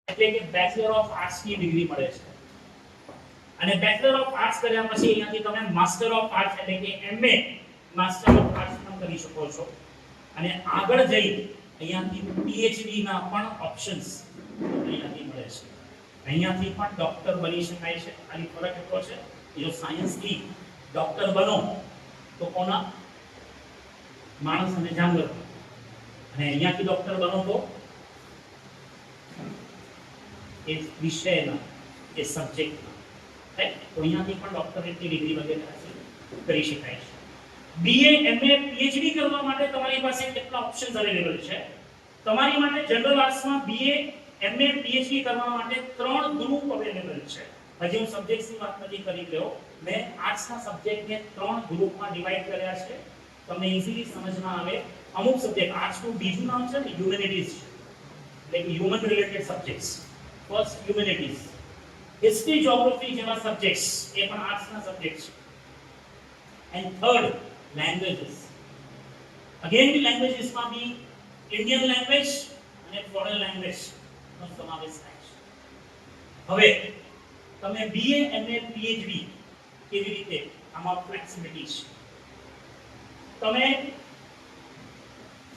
એટલે કે bachelor of arts ની ડિગ્રી મળે છે અને બેચલર ઓફ આર્ટ્સ કર્યા પછી અહીંયાથી તમે માસ્ટર ઓફ આર્ટ્સ એટલે કે એમએ માસ્ટર ઓફ આર્ટ્સ પણ કરી શકો છો અને આગળ જઈ અહીંયાથી પીએચડી ના પણ ઓપ્શન્સ અહીંયાથી મળે છે અહીંયાથી પણ ડોક્ટર બની શકાય છે આની ફરક એટલો છે કે જો સાયન્સ થી ડોક્ટર બનો તો કોના માણસ અને જાનવર અને અહીંયાથી ડોક્ટર બનો તો એ વિષયના એ સબ્જેક્ટના રાઈટ તો અહીંયાથી પણ ડોક્ટરેટની ડિગ્રી વગેરે કરી શકાય છે બીએ એમએ પીએચડી કરવા માટે તમારી પાસે કેટલા ઓપ્શન્સ અવેલેબલ છે તમારી માટે જનરલ આર્ટ્સમાં બીએ એમએ પીએચડી કરવા માટે 3 ગ્રુપ અવેલેબલ છે હજી હું સબ્જેક્ટ્સની વાત નથી કરી રહ્યો મેં આર્ટ્સના સબ્જેક્ટને 3 ગ્રુપમાં ડિવાઇડ કર્યા છે તમને ઈઝીલી સમજમાં આવે અમુક સબ્જેક્ટ આર્ટ્સનું બીજું નામ છે ને હ્યુમેનિટીઝ છે એટલે કે human related subjects first humanities history geography જેવા સબ્જેક્ટ્સ એ પણ આર્ટ્સના સબ્જેક્ટ છે and third languages again the લેંગ્વેજીસમાં બી ઇન્ડિયન લેંગ્વેજ અને ફોરેન લેંગ્વેજ નો સમાવેશ થાય છે હવે તમે બીએ એમએ પીએચડી કેવી રીતે આમાં ફ્લેક્સિબિલિટી છે તમે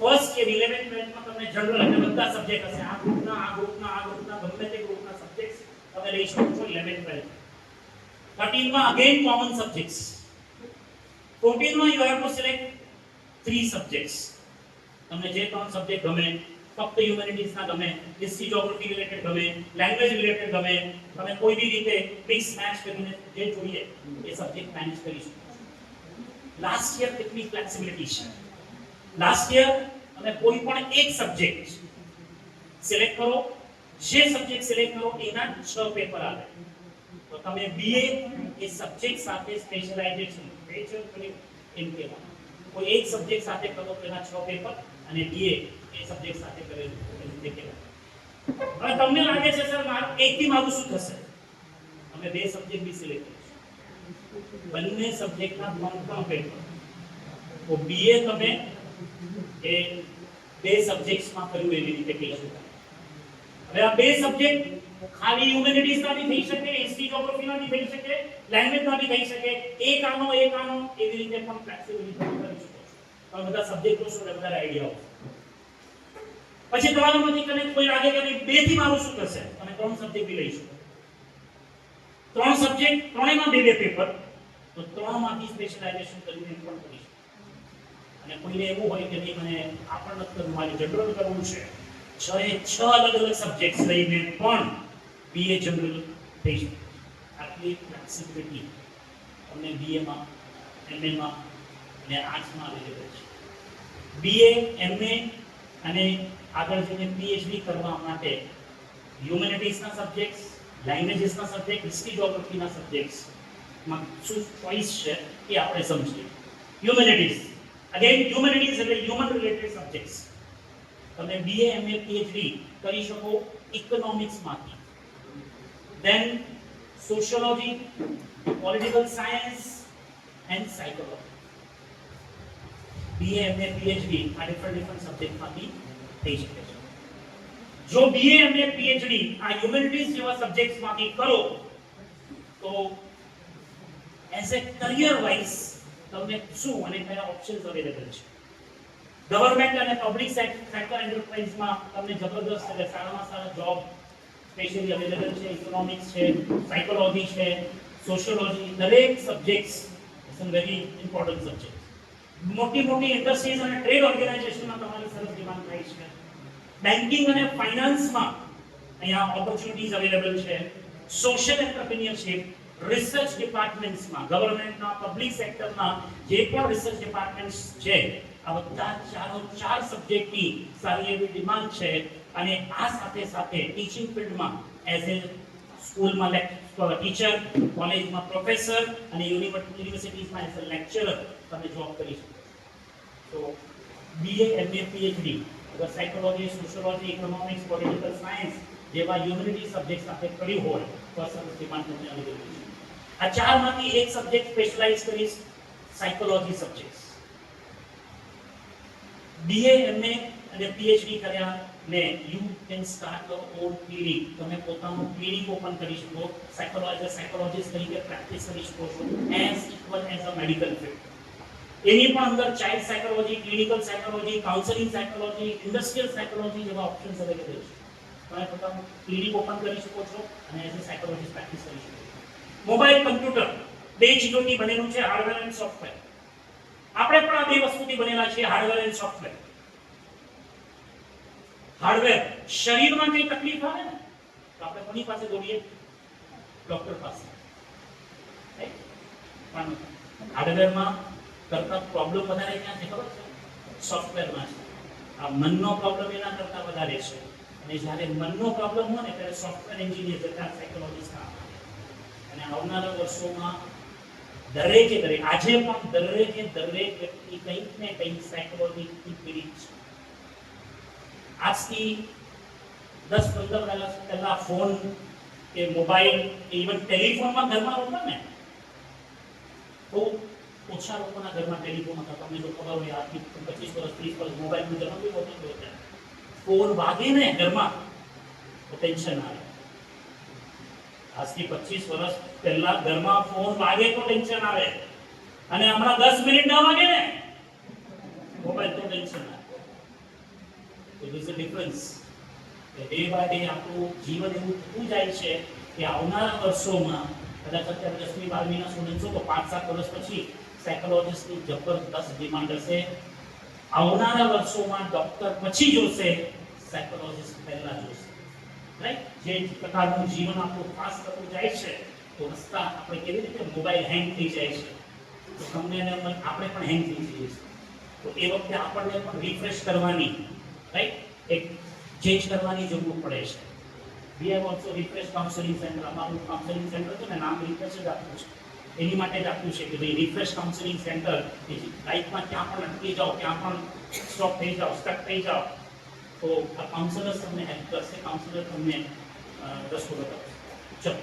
ફર્સ્ટ કે 11th બેચમાં તમને જનરલ અને બધા સબ્જેક્ટ હશે આ ગ્રુપના ગમે તે ગ્રુપના સબ્જેક્ટ્સ તમે લઈ શકો છો 11th બેચ 13 માં અગેન કોમન સબ્જેક્ટ્સ 14 માં you have to select 3 subjects તમને જે 3 સબ્જેક્ટ ગમે ફક્ત હ્યુમેનિટીઝ ના ગમે હિસ્ટ્રી જ્યોગ્રાફી રિલેટેડ ગમે લેંગ્વેજ રિલેટેડ ગમે તમે કોઈ બી રીતે મિક્સ મેચ કરીને જે જોઈએ એ સબ્જેક્ટ મેનેજ કરી શકો લાસ્ટ યર કેટલી ફ્લેક્સિબિલિટી છે લાસ્ટ યર તમે કોઈ પણ એક સબ્જેક્ટ સિલેક્ટ કરો જે સબ્જેક્ટ સિલેક્ટ કરો એના 6 પેપર આવે તો તમે બીએ એ સબ્જેક્ટ સાથે સ્પેશિયલાઇઝેશન મેજર કરી એમ કહેવાય કોઈ એક સબ્જેક્ટ સાથે કરો તો એના 6 પેપર અને બીએ એ સબ્જેક્ટ સાથે કરેલું એટલે કહેવાય હવે તમને લાગે છે સર મારું એકથી મારું શું થશે અમે 2 સબ્જેક્ટ બી સિલેક્ટ કરીશું બંને સબ્જેક્ટના 3 પેપર તો બીએ તમે એ 2 સબ્જેક્ટ્સમાં કર્યું એવી રીતે કહી શકાય હવે આ 2 સબ્જેક્ટ ખાલી હ્યુમેનિટીઝ ના બી થઈ શકે હિસ્ટ્રી જ્યોગ્રાફી ના બી થઈ શકે લેંગ્વેજ ના બી થઈ શકે એક આનો એવી રીતે પણ ફ્લેક્સિબિલિટી કરી શકો છો તો બધા સબ્જેક્ટો શું બધા આઈડિયા પછી તમારામાંથી કને કોઈ લાગે કે 2 થી મારું શું થશે તમે 3 સબ્જેક્ટ બી લઈ શકો 3 સબ્જેક્ટ ત્રણેયમાં 2 પેપર તો 3 માંથી સ્પેશિયલાઇઝેશન કરીને પણ કરી શકો અને કોઈને એવું હોય કે નહીં મને આ પણ નથી કરવું મારે જનરલ કરવું છે 6 અલગ અલગ સબ્જેક્ટ્સ લઈને પણ બીએ જનરલ થઈ શકે આટલી ફ્લેક્સિબિલિટી તમને બીએ માં એમએ માં અને આર્ટ્સમાં અવેલેબલ છે બીએ એમએ અને આગળ જઈને પીએચડી કરવા માટે હ્યુમેનિટીઝના સબ્જેક્ટ્સ લેંગ્વેજીસના સબ્જેક્ટ હિસ્ટ્રી જ્યોગ્રાફીના સબ્જેક્ટ્સ માં શું ચોઇસ છે એ આપણે સમજીએ હ્યુમેનિટીઝ અગેન હ્યુમેનિટીઝ એટલે હ્યુમન રિલેટેડ સબ્જેક્ટ્સ તમે બીએ એમએ પીએચડી કરી શકો ઇકોનોમિક્સમાંથી then sociology political science and psychology BA MA PhD આ ડિફરન્ટ સબ્જેક્ટમાંથી થઈ શકે છે જો BA MA PhD આ હ્યુમેનિટીઝ જેવા સબ્જેક્ટ્સમાંથી કરો તો એઝ એ કરિયર વાઇઝ તમને શું અને કયા ઓપ્શન્સ અવેલેબલ છે ગવર્નમેન્ટ અને પબ્લિક સેક્ટર એન્ટરપ્રાઇઝમાં તમને જબરદસ્ત એટલે સારામાં સારા જોબ સ્પેશિયલી અવેલેબલ છે ઇકોનોમિક્સ છે સાયકોલોજી છે સોશિયોલોજી દરેક subjects is very important subject મોટી ઇન્ડસ્ટ્રીઝ અને ટ્રેડ ઓર્ગેનાઇઝેશનમાં તમારી સરસ ડિમાન્ડ થાય છે બેન્કિંગ અને ફાઇનાન્સમાં અહીંયા ઓપોર્ચ્યુનિટીઝ અવેલેબલ છે સોશિયલ એન્ટરપ્રિન્યોરશિપ રિસર્ચ ડિપાર્ટમેન્ટ્સમાં ગવર્નમેન્ટના પબ્લિક સેક્ટરના જે પણ રિસર્ચ ડિપાર્ટમેન્ટ્સ છે આ બધા 4 સબ્જેક્ટની સારી એવી ડિમાન્ડ છે અને આ સાથે ટીચિંગ ફિલ્ડમાં એઝ એ સ્કૂલમાં ટીચર કોલેજમાં પ્રોફેસર અને યુનિવર્સિટીઝમાં એઝ અ લેક્ચરર તમે જોબ કરી શકો તો બીએ એમએ પીએચડી અગર psychology sociology economics political science જેવા હ્યુમેનિટી સબ્જેક્ટ સાથે કર્યું હોય તો સરસ ડિમાન્ડ તમને અવેલેબલ છે આ 4 માંથી એક સબ્જેક્ટ સ્પેશિયલાઇઝ કરી સાયકોલોજી સબ્જેક્ટ્સ બીએ એમએ અને પીએચડી કર્યા ને you can start your own clinic, તમે પોતાનું ક્લિનિક ઓપન કરી શકો, સાયકોલોજીસ્ટ તરીકે પ્રેક્ટિસ કરી શકો છો as equal as a medical field. એની પણ અંદર child psychology, clinical psychology, counselling psychology, industrial psychology જેવા ઓપ્શન્સ અવેલેબલ છે. તમે પોતાનું ક્લિનિક ઓપન કરી શકો છો અને એઝ અ સાયકોલોજીસ્ટ પ્રેક્ટિસ કરી શકો છો. મોબાઈલ કમ્પ્યુટર બે ચીજોથી બનેલું છે, હાર્ડવેર અને સોફ્ટવેર. આપણે પણ આ બે વસ્તુથી બનેલા છીએ, હાર્ડવેર અને સોફ્ટવેર. હાર્ડવેર, શરીરમાં કઈ તકલીફ આવે ને તો આપણે કોની પાસે દોડીએ? ડોક્ટર પાસે. પણ હાર્ડવેરમાં કરતા પ્રોબ્લેમ વધારે ક્યાં છે ખબર છે? સોફ્ટવેરમાં છે. આ મનનો પ્રોબ્લેમ એના કરતા વધારે છે. અને જ્યારે મનનો પ્રોબ્લેમ હોય ને ત્યારે સોફ્ટવેર એન્જિનિયર જતા સાયકોલોજીસ્ટ કામ આવે. અને આવનારા વર્ષોમાં દરેક આજે પણ દરેક વ્યક્તિ કંઈક ને કંઈક સાયકોલોજીથી પીડિત છે. આજથી 10-15 વર્ષ પહેલા ફોન કે મોબાઈલ કે ઇવન ટેલિફોનમાં ઘરમાં હોતા ને, બહુ ઓછા લોકોના ઘરમાં ટેલિફોન હતા. તમને જો ખબર હોય આજથી 25 વર્ષ 30 વર્ષ મોબાઈલનું જન્મ બી હોતો હતો. ફોન વાગે ને ઘરમાં તો ટેન્શન આવે. આજથી 25 વર્ષ પહેલા ઘરમાં ફોન વાગે તો ટેન્શન આવે, અને હમણાં 10 મિનિટ ના વાગે ને મોબાઈલ તો ટેન્શન આવે. So there is a difference. Day by day આપણું જીવન એવું થતું જાય છે કે આવનારા વર્ષોમાં કદાચ અત્યારે 10મી 12મીના સ્ટુડન્ટ્સો તો 5-7 વર્ષ પછી સાયકોલોજીસ્ટની જબરદસ્ત ડિમાન્ડ હશે. આવનારા વર્ષોમાં ડોક્ટર પછી જોશે, સાયકોલોજીસ્ટ પહેલા જોશે. રાઈટ? જે પ્રકારનું જીવન આપણું ફાસ્ટ થતું જાય છે તો રસ્તા આપણે કેવી રીતે મોબાઈલ હેંગ થઈ જાય છે તો તમને આપણે પણ હેંગ થઈ જઈએ છીએ. તો એ વખતે આપણને પણ રિફ્રેશ કરવાની, રાઈટ, એક ચેન્જ કરવાની જરૂર પડે છે. We have also refresh counselling centre. અમારું કાઉન્સેલિંગ સેન્ટર છે ને, નામ રિફ્રેશ જ આપ્યું છે. એની માટે જ આપ્યું છે કે ભાઈ રિફ્રેશ કાઉન્સેલિંગ સેન્ટર. લાઈફમાં ક્યાં પણ અટકી જાઓ, ક્યાં પણ સ્ટોપ થઈ જાઓ, સ્ટક થઈ જાઓ તો આ કાઉન્સેલર્સ તમને હેલ્પ કરશે, કાઉન્સેલર તમને રસ્તો બતાવશે. ચલો,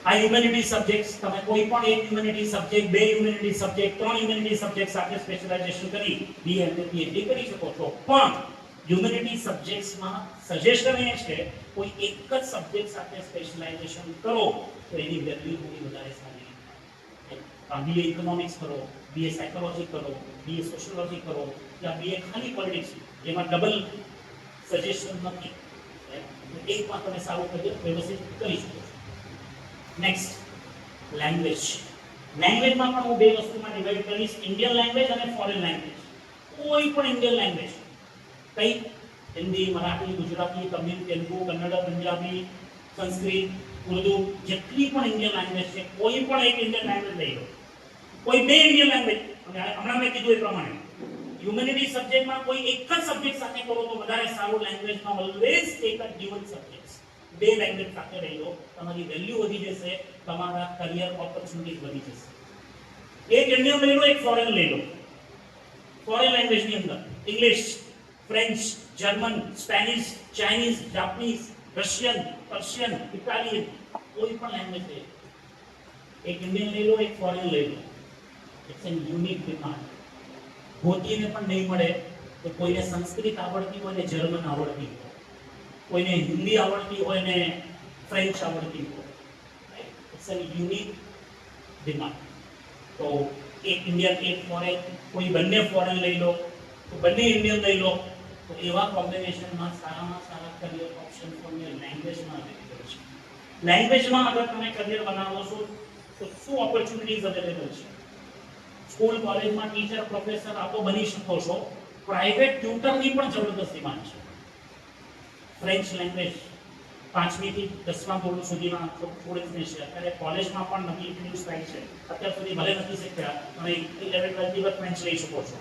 આ હ્યુમેનિટી સબ્જેક્ટ્સ, તમે કોઈ પણ એક હ્યુમેનિટી સબ્જેક્ટ, બે હ્યુમેનિટી સબ્જેક્ટ, ત્રણ હ્યુમેનિટી સબ્જેક્ટ સાથે સ્પેશિયલાઇઝેશન કરી બીએ અને પીએચડી કરી શકો છો. પણ હ્યુમેનિટી સબ્જેક્ટ્સમાં સજેશન એ છે કોઈ એક જ સબ્જેક્ટ સાથે સ્પેશિયલાઇઝેશન કરો તો એની વેલ્યુ થોડી વધારે સારી છે. બીએ ઇકોનોમિક્સ કરો, બીએ સાયકોલોજી કરો, બીએ સોશિયોલોજી કરો, યા બીએ ખાલી પોલિટિક્સ, જેમાં ડબલ સજેશન નથી, એકમાં તમે સારું વ્યવસ્થિત કરી શકો છો. Next, language. લેંગ્વેજમાં પણ હું બે વસ્તુમાં ડિવાઈડ કરીશ, ઇન્ડિયન લેંગ્વેજ અને ફોરેન લેંગ્વેજ. કોઈ પણ ઇન્ડિયન લેંગ્વેજ, કઈ હિન્દી, મરાઠી, ગુજરાતી, તમિલ, તેલુગુ, કન્નડ, પંજાબી, સંસ્કૃત, ઉર્દુ, જેટલી પણ ઇન્ડિયન લેંગ્વેજ છે, કોઈ પણ એક ઇન્ડિયન લેંગ્વેજ લઈ લો, કોઈ બે ઇન્ડિયન લેંગ્વેજ, હમણાં મેં કીધું એ પ્રમાણે હ્યુમેનિટી સબ્જેક્ટમાં કોઈ એક જ સબ્જેક્ટ સાથે કરો તો વધારે સારું. લેંગ્વેજમાં always take a dual subjects. બે લેંગ્વેજ સાથે રહી લો, તમારી વેલ્યુ વધી જશે, તમારા કરિયર ઓપોર્ચ્યુનિટીઝ વધી જશે. એક ઇન્ડિયન લઈ લો, એક ફોરેન લઈ લો. ફોરેન લેંગ્વેજની અંદર English, French, German, Spanish, Chinese, Japanese, Russian, Persian, Italian, કોઈ પણ લેંગ્વેજ લઈ લો. એક ઇન્ડિયન લઈ લો, એક ફોરેન લઈ લો. It's an unique demand. ગોતીને પણ નહીં મળે તો કોઈને સંસ્કૃત આવડતી હોય ને જર્મન આવડતી હોય, કોઈને હિન્દી આવડતી હોય ને ફ્રેન્ચ આવડતી હોય. It's an unique demand. તો એક ઇન્ડિયન, એક ફોરેન, કોઈ બંને ફોરેન લઈ લો, તો બંને ઇન્ડિયન લઈ લો. તો એવા કોમ્બિનેશનમાં સારામાં સારા કરિયર ઓપ્શન તમને લેંગ્વેજમાં અવેલેબલ છે. લેંગ્વેજમાં અગર તમે કરિયર બનાવો છો તો શું ઓપોર્ચ્યુનિટીઝ અવેલેબલ છે? સ્કૂલ કોલેજમાં ટીચર, પ્રોફેસર આપો બની શકો છો. પ્રાઇવેટ ટ્યુટરની પણ જબરદસ્ત ડિમાન્ડ છે. ફ્રેન્ચ લેંગ્વેજ 5મી થી 10મા ધોરણ સુધીના સ્ટુડન્ટ્સને છે. અત્યારે કોલેજમાં પણ નવી ઇન્ટ્રોડ્યુસ થાય છે. અત્યાર સુધી ભલે નથી શીખ્યા, તમે 11-12 પર ફ્રેન્ચ લઈ શકો છો.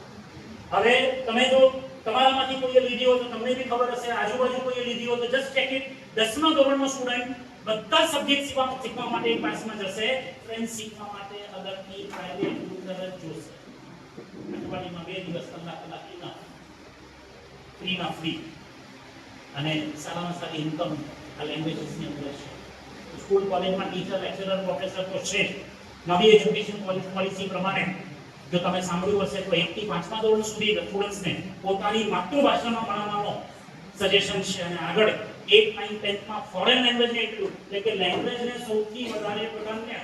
હવે તમે જો તમારામાંથી કોઈએ લીધી હોય તો તમને બી ખબર હશે, આજુબાજુ કોઈએ લીધી હોય તો જસ્ટ ચેક ઇટ. 10મા ધોરણનો સ્ટુડન્ટ બધા સબ્જેક્ટ શીખવા માટે એક ક્લાસમાં જશે. ફ્રેન્ચ શીખવા માટે અલગથી પ્રાઇવેટ ટ્યુટર જોશે. અઠવાડિયામાં 2 દિવસ કલાક ફ્રી અને સારામાં સારી ઇન્કમ આ લેંગ્વેજીસની અંદર છે. સ્કૂલ કોલેજમાં ટીચર, લેક્ચરર, પ્રોફેસર તો છે. નવી એજ્યુકેશન પોલિસી પ્રમાણે જો તમે સાંભળ્યું હશે તો 1 થી 5મા ધોરણ સુધી સ્ટુડન્ટ્સને પોતાની માતૃભાષામાં ભણાવવાનો સજેશન છે. અને આગળ 8, 9, 10 માં ફોરેન લેંગ્વેજને એટલું એટલે કે લેંગ્વેજને સૌથી વધારે પ્રાધાન્ય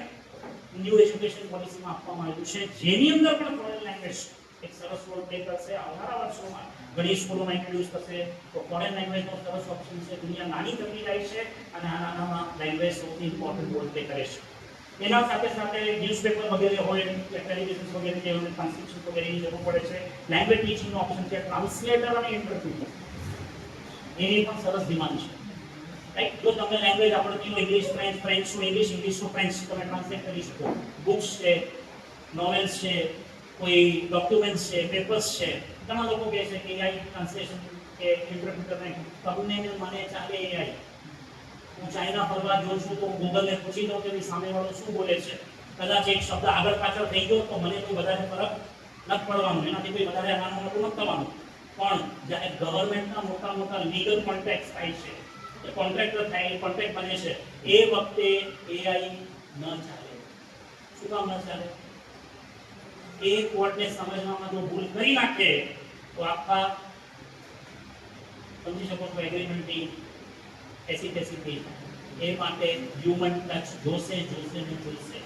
ન્યૂ એજ્યુકેશન પોલિસીમાં આપવામાં આવ્યું છે, જેની અંદર પણ ફોરેન લેંગ્વેજ એક સરસ રોલ પ્લે કરશે. આવનારા વર્ષોમાં ઘણી સ્કૂલોમાં ઇન્ટ્રોડ્યુસ થશે તો ફોરેન લેંગ્વેજનો સરસ ઓપ્શન છે. દુનિયા નાની થતી જાય છે અને આ નાનામાં લેંગ્વેજ સૌથી ઇમ્પોર્ટન્ટ રોલ પ્લે કરે છે. એના સાથે સાથે ન્યૂઝપેપર વગેરે હોય કે ટેલિવિઝન વગેરે જે હોય ટ્રાન્સલેશન વગેરેની જરૂર પડે છે. લેંગ્વેજ ટીચિંગનો ઓપ્શન છે, ટ્રાન્સલેટર અને ઇન્ટરપ્રિટર એની પણ સરસ ડિમાન્ડ છે. રાઈટ, જો તમને લેંગ્વેજ આવડતી હોય English French, French two English, English two French તમે ટ્રાન્સલેટ કરી શકો. બુક્સ છે, નોવેલ્સ છે, કોઈ ડોક્યુમેન્ટ્સ છે, પેપર્સ છે. ઘણા લોકો કહે છે કે એઆઈ ટ્રાન્સલેશન કે ઇન્ટરપ્રિટર નહીં, તમને મને ચાલે એઆઈ. હું ચાઇના ફરવા જાઉં છું તો ગૂગલને પૂછી દઉં કે સામેવાળો શું બોલે છે. કદાચ એક શબ્દ આગળ પાછળ થઈ ગયો તો મને કોઈ વધારે ફરક નથી પડવાનો, એનાથી કોઈ વધારે નાનું મોટું નથી થવાનું. પણ જ્યારે ગવર્મેન્ટના મોટા મોટા લીગલ કોન્ટ્રાક્ટ થાય છે, કોન્ટ્રાક્ટર થાય, કોન્ટ્રાક્ટ બને છે, એ વખતે એઆઈ ન ચાલે. શું કામ ન ચાલે? એક વર્ડને સમજવામાં જો ભૂલ કરી નાખે તો આખા સમજી શકો છો એગ્રીમેન્ટની એસી તેસી થઈ જાય. એ માટે હ્યુમન ટચ જોશે ને જોશે.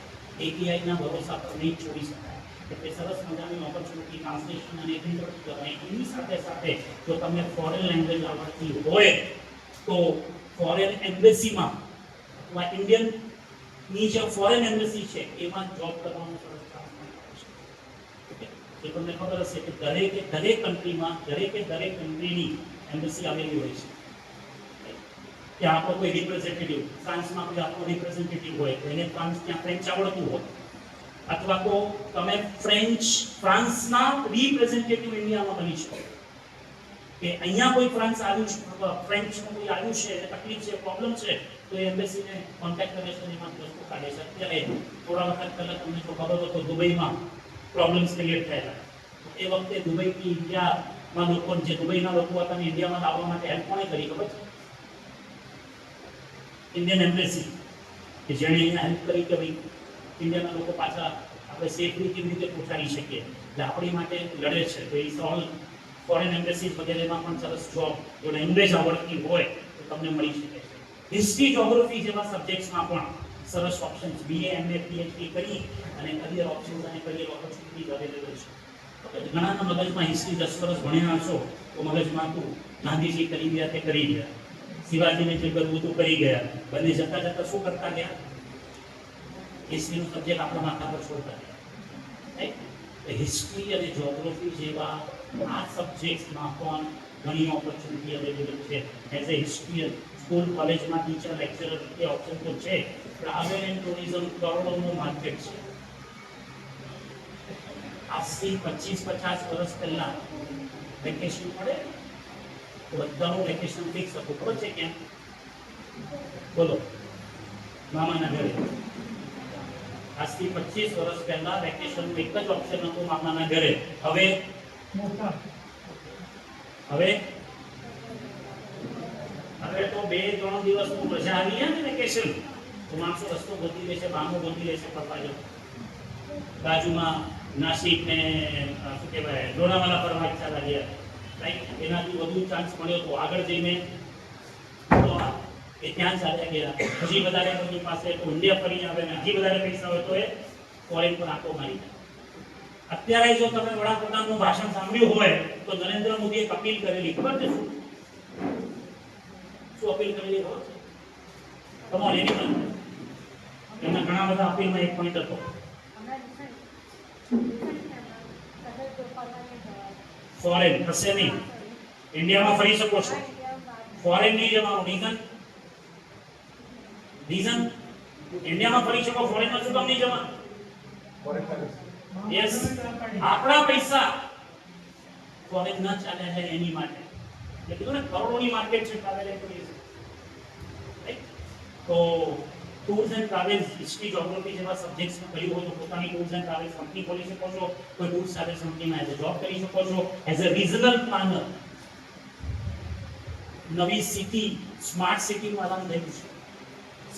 એપીઆઈના ભરોસા પર નહીં છોડી શકાય. એટલે સરસ મજાની ઓપોર્ચ્યુનિટી ટ્રાન્સલેશન અને ઇન્ટરપ્રિટર અને એની સાથે સાથે જો તમને ફોરેન લેંગ્વેજ આવડતી હોય તો ફોરેન એમ્બેસીમાં અથવા ઇન્ડિયનની જે ફોરેન એમ્બેસી છે એમાં જોબ કરવાનું સરસ ચાન્સ મળે છે. એ તમને ખબર હશે કે દરેક કન્ટ્રીમાં દરેક કન્ટ્રીની એમ્બેસી આવેલી હોય છે. ત્યાં આપણો કોઈ રિપ્રેઝેન્ટેટિવ, ફ્રાન્સમાં કોઈ આપણો રિપ્રેઝેન્ટેટિવ હોય તો એને ત્યાં ફ્રેન્ચ આવડતું હોય, અથવા તો તમે ફ્રાન્સના રિપ્રેઝેન્ટેટિવ ઇન્ડિયામાં બની શકો કે અહીંયા કોઈ ફ્રેન્ચનું કોઈ આવ્યું છે, તકલીફ છે, પ્રોબ્લેમ છે તો એ એમ્બેસીને કોન્ટેક્ટ કરે છે, એમાં વસ્તુ કાઢે છે. અત્યારે થોડા વખત પહેલા તમને જો ખબર હોય તો દુબઈમાં પ્રોબ્લેમ્સ ક્રિએટ થયેલા. એ વખતે દુબઈથી ઇન્ડિયામાં લોકો, જે દુબઈના લોકો હતા ઇન્ડિયામાં આવવા માટે હેલ્પ કોણે કરી ખબર છે? ઇન્ડિયન એમ્બેસી, કે જેણે અહીંયા હેલ્પ કરી કે ભાઈ ઇન્ડિયાના લોકો પાછા આપણે સેફલી કેવી રીતે પહોંચાડી શકીએ. એટલે આપણી માટે લડે છે. તો એ ઓલ ફોરેન એમ્બેસીઝ વગેરેમાં પણ સરસ જોબ જો લેંગ્વેજ આવડતી હોય તો તમને મળી શકે છે. હિસ્ટ્રી, જ્યોગ્રાફી જેવા સબ્જેક્ટ્સમાં પણ સરસ ઓપ્શન્સ BA, MA, PhD કરી અને કરિયર ઓપ્શન્સ અને કરિયર ઓપોર્ચ્યુનિટીઝ અવેલેબલ છે. ઘણાના મગજમાં હિસ્ટ્રી 10 વર્ષ ભણ્યા હશો તો મગજમાં તું ગાંધીજી કરી ગયા તે કરી ગયા, શિવાજીને જે કરવું તું કરી ગયા. બંને જતા શું કરતા ગયા? હિસ્ટ્રીનો સબ્જેક્ટ આપણા માથા પર છોડતા ગયા. હિસ્ટ્રી અને જ્યોગ્રાફી જેવા આ સબ્જેક્ટ્સમાં પણ ઘણી ઓપોર્ચ્યુનિટી અવેલેબલ છે. એઝ એ હિસ્ટ્રીયન સ્કૂલ કોલેજમાં ટીચર, લેક્ચરર એ ઓપ્શન તો છે. ટ્રાવેલ એન્ડ ટુરિઝમ કરોડોનું માર્કેટ છે. આજથી 25-50 વર્ષ પહેલા વેકેશન પડે તો બધાનું વેકેશન ફિક્સ હતું. ખબર છે કેમ? બોલો. મામાના ઘરે. આજથી 25 વર્ષ પહેલા વેકેશનનું એક જ ઓપ્શન હતું, મામાના ઘરે. હવે તો 2-3 દિવસનું રજા આવી ગયા ને વેકેશન તો માણસો રસ્તો ગોતી લેશે, બહાનું ગોતી લેશે ફરવા જવું. બાજુમાં નાસિક ને શું કહેવાય લોનાવાલા ફરવા ઈચ્છા લાગી. રાઈટ, એનાથી વધુ ચાન્સ મળ્યો તો આગળ જઈને એ ત્યાં ચાલ્યા ગયા. હજી વધારે કોઈની પાસે તો ઇન્ડિયા ફરી આવે ને હજી વધારે પૈસા હોય તો એ ફોરેન પર આંખો મારી જાય. અત્યારે જો તમે વડાપ્રધાનનું ભાષણ સાંભળ્યું હોય તો નરેન્દ્ર મોદીએ એક અપીલ કરેલી, ખબર છે શું અપીલ કરેલી ખબર છે? તમારે એની પણ એમના ઘણા બધા અપીલમાં એક પોઈન્ટ હતો ફોરેન થશે નહીં, ઇન્ડિયામાં ફરી શકો છો, ફોરેન નહીં જવાનું. રીઝન ઇન્ડિયામાં ફરી શકો, ફોરેનમાં શું કામ નહીં જવાનું? યસ, આપણા પૈસા ફોરેન ન ચાલે છે એની માટે. એટલે કીધું ને કરોડોની માર્કેટ છે ટ્રાવેલ એન્ડ ટુરિઝમ. તો tours and travels, history, geography જેવા સબ્જેક્ટ્સમાં કર્યું હોય તો પોતાની ટૂર્સ એન્ડ ટ્રાવેલ્સ કંપની ખોલી શકો છો. કોઈ ટૂર્સ ટ્રાવેલ્સ કંપનીમાં એઝ અ જોબ કરી શકો છો. એઝ અ રિજનલ પ્લાનર નવી સિટી, સ્માર્ટ સિટીનું આરામ થયું છે.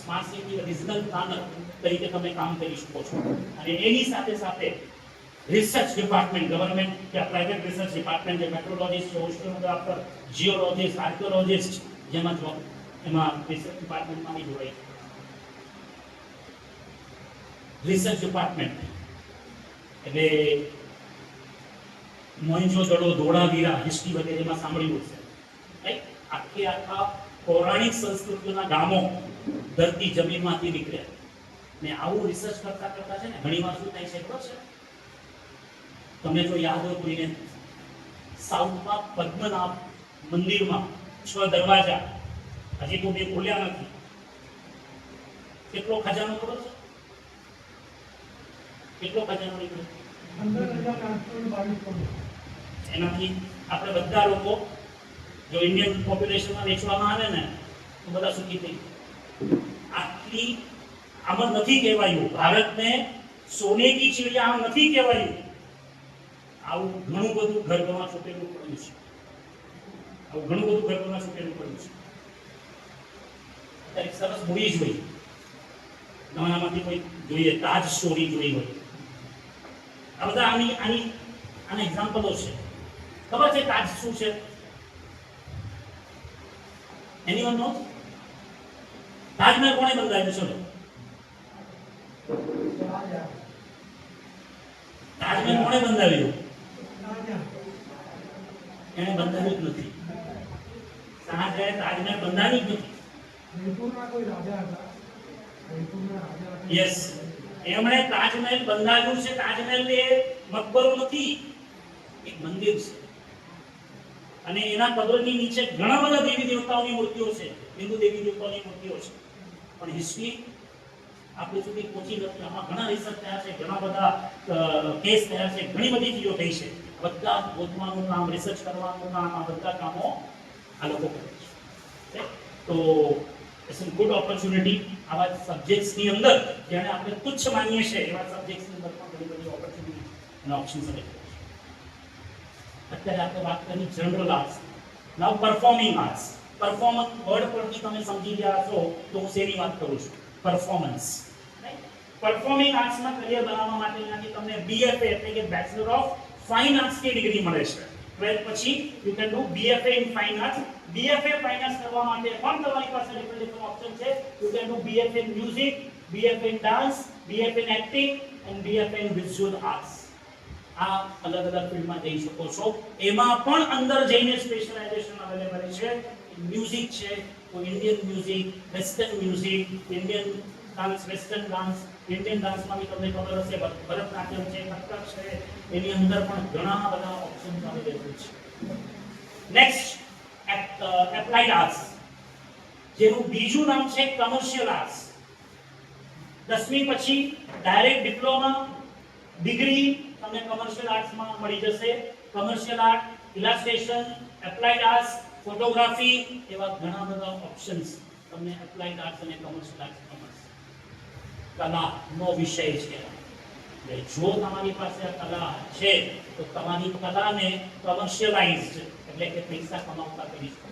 સ્માર્ટ સિટી રિજનલ પ્લાનર તરીકે તમે કામ કરી શકો છો. અને એની સાથે સાથે रिसर्च डिपार्टमेंट गवर्नमेंट या प्राइवेट रिसर्च डिपार्टमेंट જે મેટ્રોલોજીસ્ટ છે, ઓશનોગ્રાફર, જીઓલોજીસ્ટ, આર્કિયોલોજીસ્ટ જેમાં રિસર્ચ ડિપાર્ટમેન્ટમાં બી જોડાય. રિસર્ચ ડિપાર્ટમેન્ટ એટલે મોહેંજો-દડો, ધોળાવીરા, હિસ્ટ્રી વગેરેમાં સાંભળ્યું છે, રાઈટ? આખા પૌરાણિક સંસ્કૃતિના ગામો ધરતી જમીનમાંથી નીકળ્યા ને આવું રિસર્ચ કરતા કરતા છે ને ઘણી વાર શું થાય છે ખબર છે? તમને જો યાદ હોય કોઈને, સાઉથમાં પદ્મનાભ મંદિરમાં 6 દરવાજા હજી તો 2 ખોલ્યા નથી. કેટલો ખજાનો ખબર છે? કેટલો ખજાનો નીકળ્યો? 15,822. એનાથી આપણે બધા લોકો જો ઇન્ડિયન પોપ્યુલેશનમાં વેચવામાં આવે ને તો બધા સુખી થઈ. આટલી આમાં નથી કહેવાયું ભારતને સોને કી ચિડિયા, આમ નથી કહેવાયું. આવું ઘણું બધું ગર્ભમાં છુપેલું પડ્યું છે. આવું ઘણું બધું ગર્ભમાં છુપેલું પડ્યું છે. અત્યારે સરસ મૂવી જોઈ, નવાનામાંથી કોઈ જોઈએ, તાજ સ્ટોરી જોઈ હોય, આ બધા આના એક્ઝામ્પલો છે. ખબર છે તાજ શું છે? એનીવન નો? તાજમહેલ કોણે બંધાવ્યો? ચલો, તાજમહેલ કોણે બંધાવ્યો? એને બંધાવ્યું જ નથી. શાહજહાએ તાજમહેલ બંધાવ્યું જ નથી. યસ, એમણે તાજમહેલ બંધાવ્યું છે. તાજમહેલ એ મકબરો નથી, એક મંદિર છે. અને એના પદરની નીચે ઘણા બધા દેવી દેવતાઓની મૂર્તિઓ છે, હિન્દુ દેવી દેવતાઓની મૂર્તિઓ છે. પણ હિસ્ટ્રી આપણે સુધી પહોંચી નથી. આમાં ઘણા રિસર્ચ થયા છે, ઘણા બધા કેસ થયા છે, ઘણી બધી ચીજો થઈ છે. બધા ગોતવાનું કામ, રિસર્ચ કરવાનું કામ, આ બધા કામો આ લોકો કરે છે. તો ઇટ્સ અ ગુડ ઓપોર્ચ્યુનિટી આવા સબ્જેક્ટ્સની અંદર જેને આપણે તુચ્છ માનીએ છીએ એવા સબ્જેક્ટ્સની અંદર પણ ઘણી બધી ઓપોર્ચ્યુનિટી અને ઓપ્શન્સ અવેલેબલ છે. અત્યારે આપણે વાત કરી જનરલ આર્ટ્સ. નાઉ પરફોર્મિંગ આર્ટ્સ. પરફોર્મન્સ વર્ડ પરથી તમે સમજી ગયા છો તો હું શેની વાત કરું છું? પરફોર્મન્સ. પરફોર્મિંગ આર્ટ્સમાં કરિયર બનાવવા માટે અહીંયાથી તમને BFA એટલે કે બેચલર ઓફ ફાઇન આર્ટ્સ ની ડિગ્રી મળે છે. 12 પછી you can do BFA in fine arts. BFA fine arts કરવા માટે પણ તમારી પાસે ડિફરન્ટ ઓપ્શન છે. You can do BFA in music, BFA in dance, BFA in acting and BFA in visual arts. આ અલગ અલગ ફિલ્ડમાં જઈ શકો છો. એમાં પણ અંદર જઈને સ્પેશિયલાઇઝેશન અવેલેબલ છે. મ્યુઝિક છે, તો Indian music, western music, Indian dance, western dance, Indian ડાન્સમાં બી તમને ખબર હશે ભરતનાટ્યમ છે, કથક છે, એની અંદર પણ ઘણા બધા ઓપ્શન્સ અવેલેબલ છે. નેક્સ્ટ એપ્લાઇડ આર્ટ્સ, જેનું બીજું નામ છે કમર્શિયલ આર્ટ્સ. 10મી પછી ડાયરેક્ટ ડિપ્લોમા ડિગ્રી તમને કમર્શિયલ આર્ટ્સમાં મળી જશે. Commercial art, ઇલાસ્ટ્રેશન, applied arts, photography, એવા ઘણા બધા ઓપ્શન્સ તમને એપ્લાઇડ આર્ટ્સ અને કમર્શિયલ આર્ટ્સમાં મળશે. કલાનો વિષય છે. જો તમારી પાસે આ કલા છે તો તમારી કલાને કમર્શિયલાઇઝ્ડ એટલે કે પૈસા કમાવતા કરી શકો.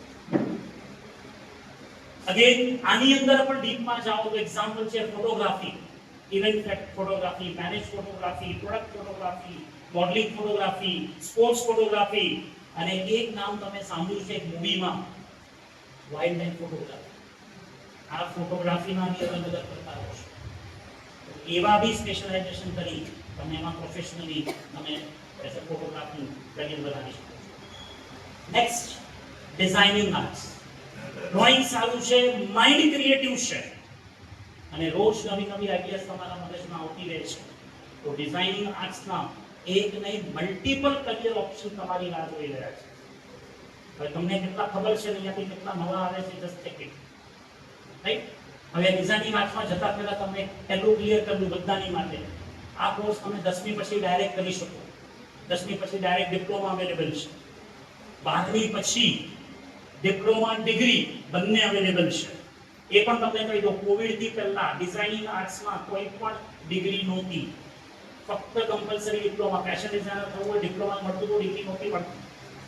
અગેન આની અંદર પણ ડીપમાં જાઓ તો એક્ઝામ્પલ છે photography, event photography, marriage photography, product photography, modelling photography, sports photography, અને એક નામ તમે સાંભળ્યું છે એક મૂવીમાં, વાઇલ્ડ લાઇફ ફોટોગ્રાફી. આ ફોટોગ્રાફીના બી અલગ અલગ પ્રકારો છે. એવા બી સ્પેશિયલાઇઝેશન કરી તમે એમાં પ્રોફેશનલી તમે એઝ અ ફોટોગ્રાફી કરિયર બનાવી શકો છો. Next designing arts. ડ્રોઈંગ સારું છે, માઇન્ડ ક્રિએટિવ છે અને રોજ નવી નવી આઈડિયાઝ તમારા મગજમાં આવતી રહે છે. તો ડિઝાઇનિંગ આર્ટ્સના એક નહીં મલ્ટિપલ કરિયર ઓપ્શન તમારી રાહ જોઈ રહ્યા છે. હવે તમને કેટલા ખબર છે અહીંયાથી કેટલા નવા આવે છે જસ્ટ ચેક ઇટ. રાઈટ? હવે ડિઝાઇનિંગ આર્ટ્સમાં જતા પહેલા તમને પહેલું ક્લિયર કરવું બધાની માટે, આ કોર્સ તમે 10મી પછી ડાયરેક્ટ કરી શકો. 10મી પછી ડાયરેક્ટ ડિપ્લોમા અવેલેબલ છે. 12મી પછી ડિપ્લોમા ડિગ્રી બંને અવેલેબલ છે. એ પણ તમને કહી દો, કોવિડ થી પહેલા ડિઝાઇનિંગ આર્ટ્સમાં કોઈ પણ ડિગ્રી નહોતી. ફક્ત કમ્પલસરી ડિપ્લોમા. ફેશન ડિઝાઇનર થવું હોય ડિપ્લોમા મળતું તો ડિગ્રી નહોતી મળતી.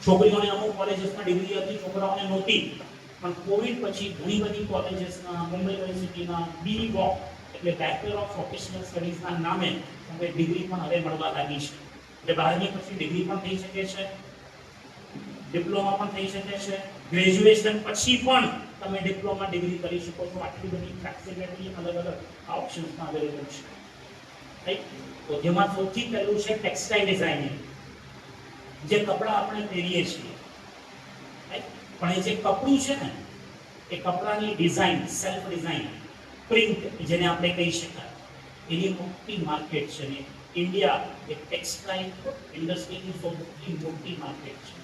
છોકરીઓને અમુક કોલેજીસમાં ડિગ્રી હતી, છોકરાઓને નહોતી. પણ કોવિડ પછી ઘણી બધી કોલેજીસના, મુંબઈ યુનિવર્સિટીના BVOC એટલે બેચલર ઓફ પ્રોફેશનલ સ્ટડીઝના નામે હવે ડિગ્રી પણ હવે મળવા લાગી છે. એટલે 12મી પછી ડિગ્રી પણ થઈ શકે છે, ડિપ્લોમા પણ થઈ શકે છે, ગ્રેજ્યુએશન પછી પણ તમે ડિપ્લોમા ડિગ્રી કરી શકો છો. આટલી બધી ફ્લેક્સિબિલિટી અલગ અલગ ઓપ્શન્સમાં અવેલેબલ છે, રાઈટ. તો જેમાં સૌથી પહેલું છે ટેક્સટાઇલ ડિઝાઇનિંગ, જે કપડાં આપણે પહેરીએ છીએ, રાઈટ. પણ એ જે કપડું છે ને, એ કપડાની ડિઝાઇન, સેલ્ફ ડિઝાઇન, પ્રિન્ટ જેને આપણે કહી શકાય, એની મોટી માર્કેટ છે ને ઇન્ડિયા એ ટેક્સટાઇલ ઇન્ડસ્ટ્રીની સૌથી મોટી માર્કેટ છે.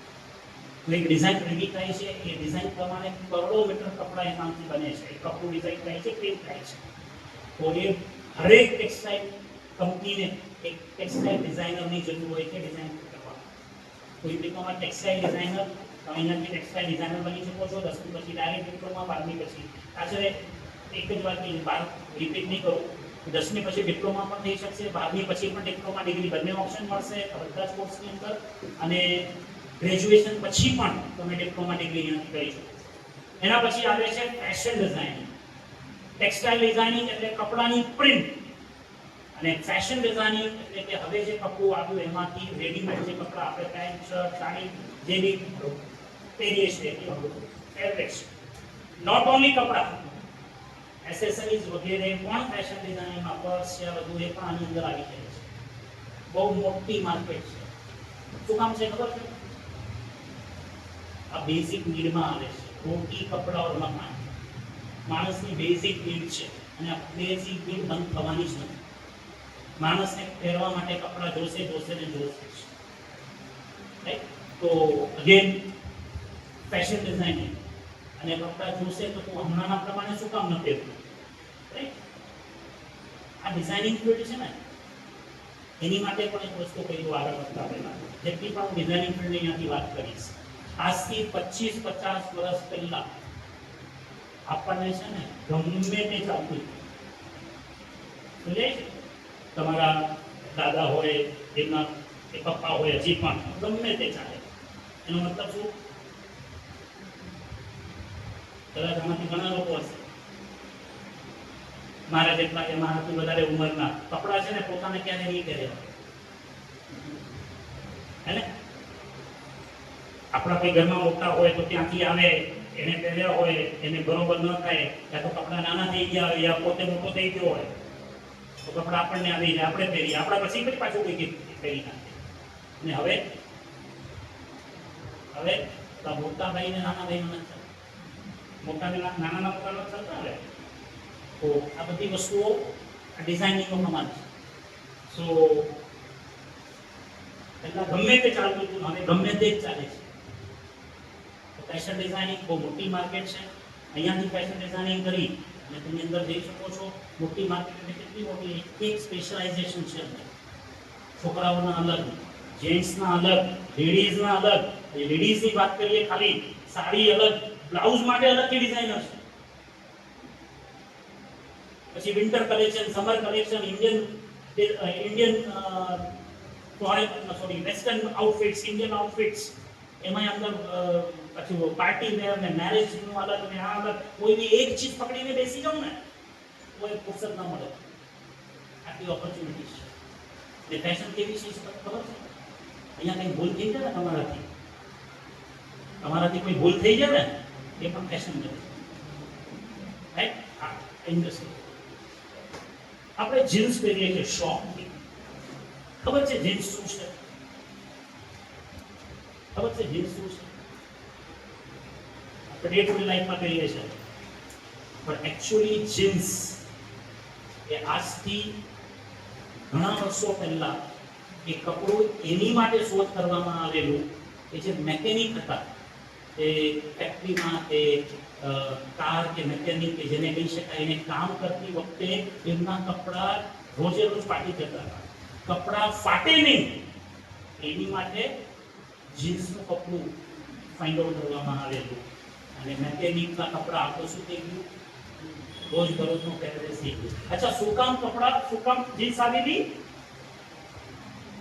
તો એક ડિઝાઇન રેડી થાય છે, એ ડિઝાઇન પ્રમાણે કરોડો મીટર કપડાં એમાંથી બને છે, એ કપડું ડિઝાઇન થાય છે, પ્રિન્ટ થાય છે. તો એ હરેક ટેક્સટાઇલ કંપનીને એક ટેક્સટાઇલ ડિઝાઇનરની જરૂર હોય છે ડિઝાઇન કરવા. કોઈ ડિપ્લોમા ટેક્સટાઇલ ડિઝાઇનર, તમે અહીંયાથી ટેક્સટાઇલ ડિઝાઇનર બની શકો છો. 10મી પછી ડાયરેક્ટ ડિપ્લોમા, 12મી પછી આશરે એક જ વાત રિપીટ નહીં કરું, 10મી પછી ડિપ્લોમા પણ થઈ શકશે, 12મી પછી પણ ડિપ્લોમા ડિગ્રી, બંને ઓપ્શન મળશે બધા જ કોર્સની અંદર. અને ગ્રેજ્યુએશન પછી પણ તમે ડિપ્લોમા ડિગ્રી અહીંયાથી કરી શકો. એના પછી આવે છે ફેશન ડિઝાઇનિંગ. ટેક્સટાઇલ ડિઝાઇનિંગ એટલે કપડાની પ્રિન્ટ, અને ફેશન ડિઝાઇનિંગ એટલે કે હવે જે કપડું આવ્યું એમાંથી રેડીમેડ જે કપડાં આપણે પેન્ટ, શર્ટ, સાડી જે બી પહેરીએ છીએ એ ફેબ્રિક્સ, નોટ ઓનલી કપડાં, એસેસરીઝ વગેરે પણ ફેશન ડિઝાઇનિંગમાં, પર્સ છે બધું એ પણ આની અંદર આવી જાય છે. બહુ મોટી માર્કેટ છે. શું કામ છે ખબર છે? આ બેઝિક નીડમાં આવે છે. રોટી, કપડા ઓર મકાન માણસની બેઝિક નીડ છે, અને આ બેઝિક નીડ બંધ થવાની જ નથી. માણસને પહેરવા માટે કપડા જોશે ને જોશે છે, રાઈટ. તો અગેન ફેશન ડિઝાઇનિંગ, અને કપડા જોશે તો તું હમણાંના પ્રમાણે શું કામ ન પહેરવું, રાઈટ. આ ડિઝાઇનિંગ ફિલ્ડ છે ને, એની માટે પણ એક વસ્તુ કહ્યું આગળ વધતા પહેલા, જેટલી પણ હું ડિઝાઇનિંગ ફિલ્ડની અહીંયાથી વાત કરીશ, આજથી 25-50 વર્ષ પહેલા આપણને છે ને ગમે તે ચાલતું હતું. તમારા દાદા હોય, એમના પપ્પા હોય, હજી પણ ગમે તે ચાલે. એનો મતલબ શું? કદાચ આમાંથી ઘણા લોકો હશે મારા જેટલા કે મારાથી વધારે ઉંમરના, કપડા છે ને પોતાને ક્યારે નહીં પહેર્યા, હે ને? આપણા કોઈ ઘરમાં મોટા હોય તો ત્યાંથી આવે, એને પહેર્યા હોય, એને બરોબર ન થાય, ત્યાં તો કપડા નાના થઈ ગયા હોય, યા પોતે મોટો થઈ ગયો હોય, તો કપડા આપણને આવી જાય, આપણે પહેરીએ, આપણા પછી પાછું કોઈ પહેરી નાખે. અને હવે મોટા ભાઈને નાના ભાઈનો નથી ચાલતો, મોટાને નાના મોટાનો ચાલતા હવે. તો આ બધી વસ્તુઓ ડિઝાઇનિંગનો કમાલ છે. સો પહેલા ગમે તે ચાલતું હતું, હવે ગમે તે જ ચાલે છે. ફેશન ડિઝાઇનિંગ બહુ મોટી માર્કેટ છે. અહીંયાથી ફેશન ડિઝાઇનિંગ કરી અને તેની અંદર જઈ શકો છો. મોટી માર્કેટ એટલે કેટલી મોટી? એક સ્પેશિયલાઇઝેશન છે. છોકરાઓના અલગ, જેન્ટ્સના અલગ, લેડીઝના અલગ. લેડીઝની વાત કરીએ ખાલી, સાડી અલગ, બ્લાઉઝ માટે અલગથી ડિઝાઇનર છે. પછી winter collection, summer collection, Indian western outfits, Indian outfits, એમાં અંદર પછી પાર્ટી વેર ને મેરેજનું અલગ ને આ અલગ. કોઈ બી એક ચીજ પકડીને બેસી જાઉં ને કોઈ ફુરસત ના મળે. આટલી ઓપોર્ચ્યુનિટીઝ છે. ફેશન કેવી છે ખબર છે? અહીંયા કંઈ ભૂલ થઈ જાય ને તમારાથી કોઈ ભૂલ થઈ જાય ને, એ પણ ફેશન છે, રાઈટ? હા, ઇન્ડસ્ટ્રી. આપણે જીન્સ પહેરીએ છીએ શોખથી. ખબર છે જીન્સ શું છે? ખબર છે જીન્સ શું છે? આપણે ડે ટુ ડે લાઈફમાં પહેરીએ છીએ, પણ એકચ્યુઅલી જીન્સ એ આજથી ઘણા વર્ષો પહેલા એ કપડું એની માટે શોધ કરવામાં આવેલું કે જે મેકેનિક હતા, એ ફેક્ટરીમાં એ કાર કે મેકેનિક કે જેને કહી શકાય, એને કામ કરતી વખતે એમના કપડા રોજે રોજ ફાટી જતા હતા. કપડા ફાટે નહીં એની માટે જીન્સનું કપડું ફાઇન્ડ આઉટ કરવામાં આવેલું. અને મેકેનિકના કપડા આપણે શું થઈ ગયું? રોજ બરોજનું પહેરવેશ થઈ ગયું. અચ્છા, શું કામ કપડા, શું કામ જીન્સ આવેલી?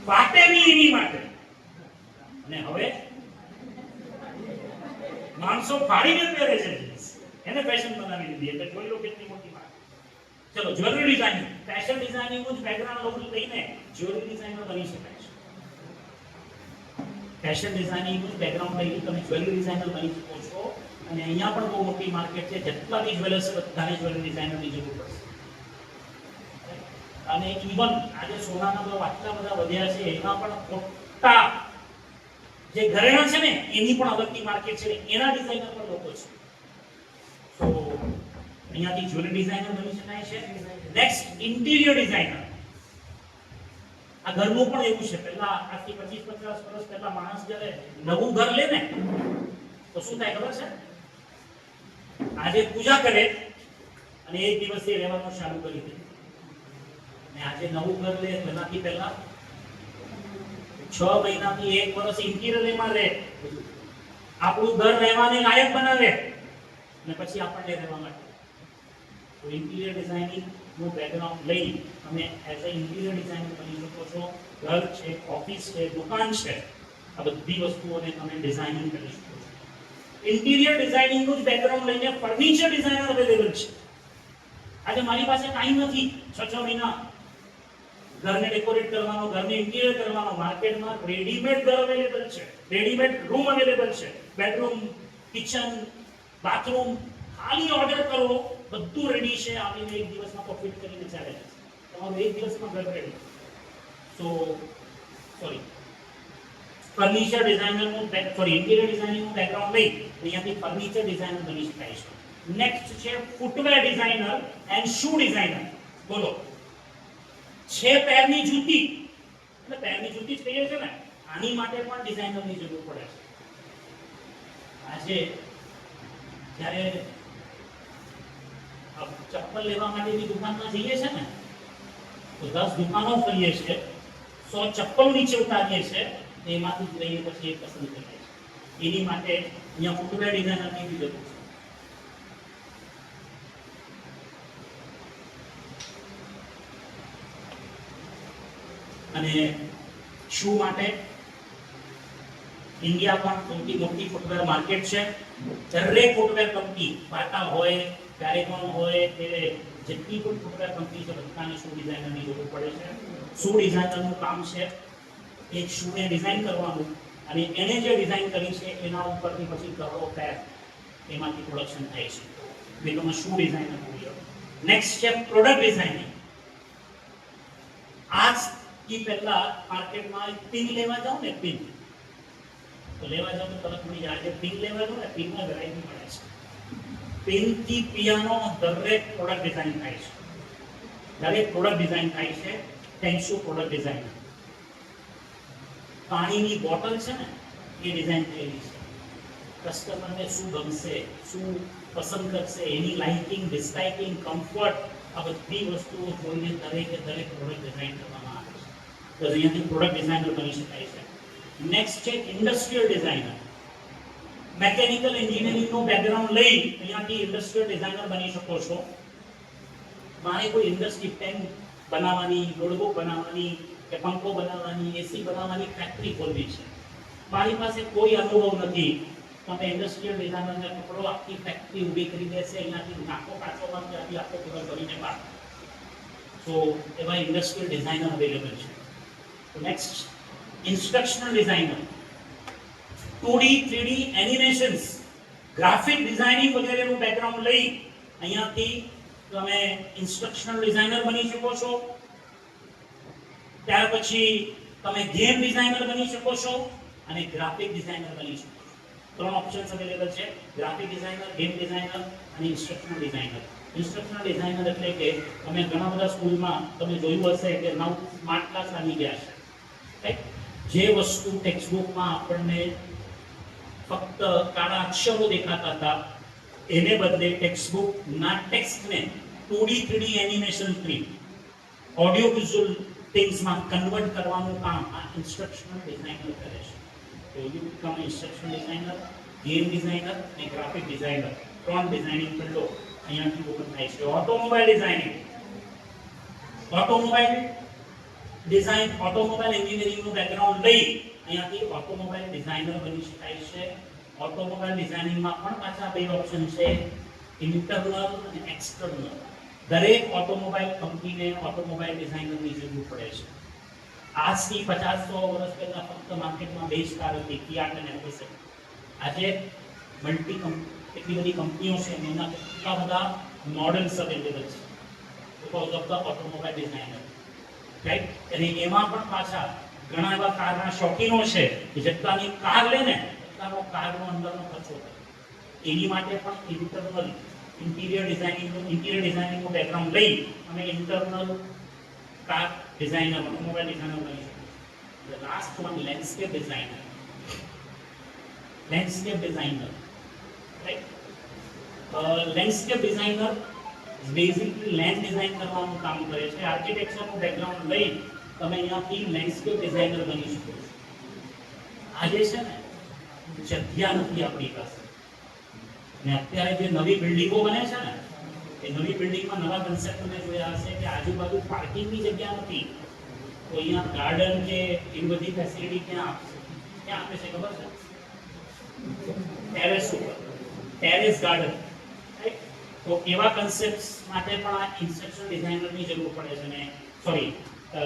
ફાટે નહીં એની માટે. અને હવે માણસો ફાડીને પહેરે છે જીન્સ, એને ફેશન બનાવી દીધી. એટલે જોઈ લો કેટલી મોટી વાત. ચલો, જ્વેલરી ડિઝાઇનિંગ, ફેશન ડિઝાઇનિંગ નું જ બેકગ્રાઉન્ડ લઈને જ્વેલરી ડિઝાઇનર બની શકાય છે. ફેશન ડિઝાઇનિંગનું બેકગ્રાઉન્ડ લઈને તમે જ્વેલરી ડિઝાઇનર બની શકો છો અને અહીંયા પણ બહુ મોટી માર્કેટ છે, જેટલા બી જ્વેલર્સ છે બધાને જ્વેલરી ડિઝાઇનરની જરૂર પડશે. અને ઇવન આજે સોનાના ભાવ આટલા બધા વધ્યા છે એમાં પણ મોટા જે ઘરેણા છે ને એની પણ અલગની માર્કેટ છે, એના ડિઝાઇનર પણ લોકો છે. તો અહીંયાથી જ્વેલરી ડિઝાઇનર બની શકાય છે. Next interior designer. આ ઘરનું પણ એવું છે, પહેલા આજથી 25-50 વર્ષ પહેલા માણસ જ્યારે નવું ઘર લે ને તો શું થાય ખબર છે? આજે પૂજા કરે અને એક દિવસથી રહેવાનું ચાલુ કરી દે. અને આજે નવું ઘર લે તેનાથી પહેલા 6 મહિનાથી 1 વર્ષ ઇન્ટિરિયરમાં રહે, આપણું ઘર રહેવાને લાયક બનાવે અને પછી આપણને રહેવા માટે. તો ઇન્ટિરિયર ડિઝાઇનિંગ નું બેકગ્રાઉન્ડ લઈ તમે એઝ અ ઇન્ટિરિયર ડિઝાઇનર બની શકો છો. ઘર છે, ઓફિસ છે, દુકાન છે, આ બધી વસ્તુઓને તમે ડિઝાઇનિંગ કરી શકો છો. ઇન્ટિરિયર ડિઝાઇનિંગ નું બેકગ્રાઉન્ડ લઈને ફર્નિચર ડિઝાઇનર અવેલેબલ છે. આજે મારી પાસે ટાઈમ નથી 6 મહિના ઘરને ડેકોરેટ કરવાનો, ઘરને ઇન્ટિરિયર કરવાનો. માર્કેટમાં રેડીમેડ ઘર અવેલેબલ છે, રેડીમેડ રૂમ અવેલેબલ છે, બેડરૂમ, કિચન, બાથરૂમ. ખાલી ઓર્ડર કરો, બધું રેડી છે, આવીને એક દિવસમાં તો ફિટ કરીને ચાલે છે. તમારું એક દિવસમાં ઘર રેડી. સો સોરી, ફર્નિચર ડિઝાઇનરનું ઇન્ટિરિયર ડિઝાઇનિંગનું બેકગ્રાઉન્ડ લઈ અહીંયાથી ફર્નિચર ડિઝાઇનર બની શકાય છે. નેક્સ્ટ છે footwear designer and shoe designer. બોલો, છે પેરની જૂતી, એટલે પેરની જૂતી જ કહીએ છે ને, આની માટે પણ ડિઝાઇનરની જરૂર પડે છે. આજે જ્યારે ચપ્પલ લેવા માટેની દુકાનમાં જઈએ છે ને તો 10 દુકાનો ફરીએ છે, 100 ચપ્પલ નીચે ઉતારીએ છે, એમાંથી જ લઈને પછી એક પસંદ કરીએ છે. એની માટે અહીંયા ફૂટવેર ડિઝાઇનરની બી જરૂર છે. અને શૂ માટે ઇન્ડિયા પણ સૌથી મોટી ફૂટવેર માર્કેટ છે. દરેક ફૂટવેર કંપની, બાટા હોય, પેરેગોન હોય, કે જેટલી પણ ફૂટવેર કંપની છે બધાને શૂ ડિઝાઇનરની જરૂર પડે છે. શૂ ડિઝાઇનરનું કામ છે એક શૂને ડિઝાઇન કરવાનું અને એને જે ડિઝાઇન કરી છે એના ઉપરથી પછી કરોડો પેર એમાંથી પ્રોડક્શન થાય છે. Become a shoe designer. Next છે પ્રોડક્ટ ડિઝાઇનિંગ. આજ की પહેલા માર્કેટમાં પિન લેવા જાવ ને, પિન તો લેવા જાવ તો તરત મળી જાય. પિન લેવા જાવ ને, પિનમાં વેરાયટી મળે છે. પિન થી પિયાનો દરેક પ્રોડક્ટ ડિઝાઇન થાય છે. દરેક પ્રોડક્ટ ડિઝાઇન થાય છે થેન્ક્સ ટુ પ્રોડક્ટ ડિઝાઇનર. પાણીની બોટલ છે ને એ ડિઝાઇન થયેલી છે. કસ્ટમરને શું ગમશે, શું પસંદ કરશે, એની લાઇટિંગ, ડિસ્લાઇટિંગ, કમ્ફર્ટ, આ બધી વસ્તુઓ જોઈને દરેકે દરેક પ્રોડક્ટ ડિઝાઇન કરવામાં આવે છે. તો અહીંયાથી પ્રોડક્ટ ડિઝાઇનર બની શકાય છે. નેક્સ્ટ છે ઇન્ડસ્ટ્રીયલ ડિઝાઇનર. મેકેનિકલ એન્જિનિયરિંગનું બેકગ્રાઉન્ડ લઈ અહીંયાથી ઇન્ડસ્ટ્રીયલ ડિઝાઇનર બની શકો છો. મારે કોઈ ઇન્ડસ્ટ્રી પેન બનાવવાની, નોટબુક બનાવવાની, કે પંખો બનાવવાની, એસી બનાવવાની ફેક્ટરી ખોલવી છે. મારી પાસે કોઈ અનુભવ નથી. તમે ઇન્ડસ્ટ્રીયલ ડિઝાઇનરને પકડો, આખી ફેક્ટરી ઊભી કરી દેશે, અહીંયાથી નાખો કાચોમાં, ત્યાંથી આખો કલર કરીને બહાર. તો એવા ઇન્ડસ્ટ્રીયલ ડિઝાઇનર અવેલેબલ છે. Next instructional designer. 2D 3D animations, graphic designing વગેરેનું બેકગ્રાઉન્ડ લઈ અહીંયાથી તમે ઇન્સ્ટ્રક્શનલ ડિઝાઇનર બની શકો છો. ત્યાર પછી તમે ગેમ ડિઝાઇનર બની શકો છો અને ગ્રાફિક ડિઝાઇનર બની શકો છો. 3 ઓપ્શન્સ અવેલેબલ છે: ગ્રાફિક ડિઝાઇનર, ગેમ ડિઝાઇનર અને ઇન્સ્ટ્રક્શનલ ડિઝાઇનર. ઇન્સ્ટ્રક્શનલ ડિઝાઇનર એટલે કે તમે ઘણા બધા સ્કૂલમાં તમે જોયું હશે કે નવ સ્માર્ટ ક્લાસ આવી ગયા છે, રાઈટ? જે વસ્તુ ટેક્સ્ટબુકમાં આપણને ફક્ત કાળા અક્ષરો દેખાતા હતા એને બદલે ટેક્સ્ટબુકના ટેક્સ્ટને 2D 3D એનિમેશનથી ઓડિયો વિઝ્યુઅલ થિંગ્સમાં કન્વર્ટ કરવાનું કામ આ ઇન્સ્ટ્રક્શનલ ડિઝાઇનર કરે છે. તો you become instructional designer, game designer અને ગ્રાફિક ડિઝાઇનર. 3 ડિઝાઇનિંગ ફિલ્ડો અહીંયાથી ઓપન થાય છે. Automobile designing. Automobile design, automobile એન્જિનિયરિંગનું બેકગ્રાઉન્ડ લઈ અહીંયાથી ઓટોમોબાઈલ ડિઝાઇનર બની શકાય છે. ઓટોમોબાઈલ ડિઝાઇનિંગમાં પણ પાછા 2 ઓપ્શન છે: ઇન્ટરનલ અને એક્સટર્નલ. દરેક ઓટોમોબાઈલ કંપનીને ઓટોમોબાઈલ ડિઝાઇનરની જરૂર પડે છે. આજથી 50-100 વર્ષ પહેલા ફક્ત માર્કેટમાં બે જ કાર હતી, કિયા અને એમ્બેસેડર. આજે એટલી બધી કંપનીઓ છે અને એના કેટલા બધા મોડલ્સ અવેલેબલ છે because of the automobile designer, right? અને એમાં પણ પાછા ઘણા એવા કારના શોખીનો છે કે જેટલાની કાર લે ને એટલાનો કારનો અંદરનો ખર્ચો થાય. એની માટે પણ ઇન્ટિરિયર ડિઝાઇનિંગનું બેકગ્રાઉન્ડ લઈ અને internal car designer, automobile designer બની શકે. The last one, landscape designer. Landscape designer, right? Landscape designer basically land design કરવાનું કામ કરે છે. આર્કિટેક્ચરનું બેકગ્રાઉન્ડ લઈ તમે અહીંયાથી લેન્ડસ્કેપ ડિઝાઇનર બની શકો છો. આજે છે ને જગ્યા નથી આપણી પાસે, ને અત્યારે જે નવી બિલ્ડિંગો બને છે ને એ નવી બિલ્ડિંગમાં નવા કન્સેપ્ટ તમે જોયા હશે કે આજુબાજુ પાર્કિંગની જગ્યા નથી, તો અહીંયા ગાર્ડન કે એ બધી ફેસિલિટી ક્યાં આપશે? ક્યાં આપે છે ખબર છે? ટેરેસ ઉપર, ટેરેસ ગાર્ડન, રાઈટ? તો એવા કન્સેપ્ટ્સ માટે પણ આ ઇન્સ્ટ્રક્શન ડિઝાઇનરની જરૂર પડે છે, ને સોરી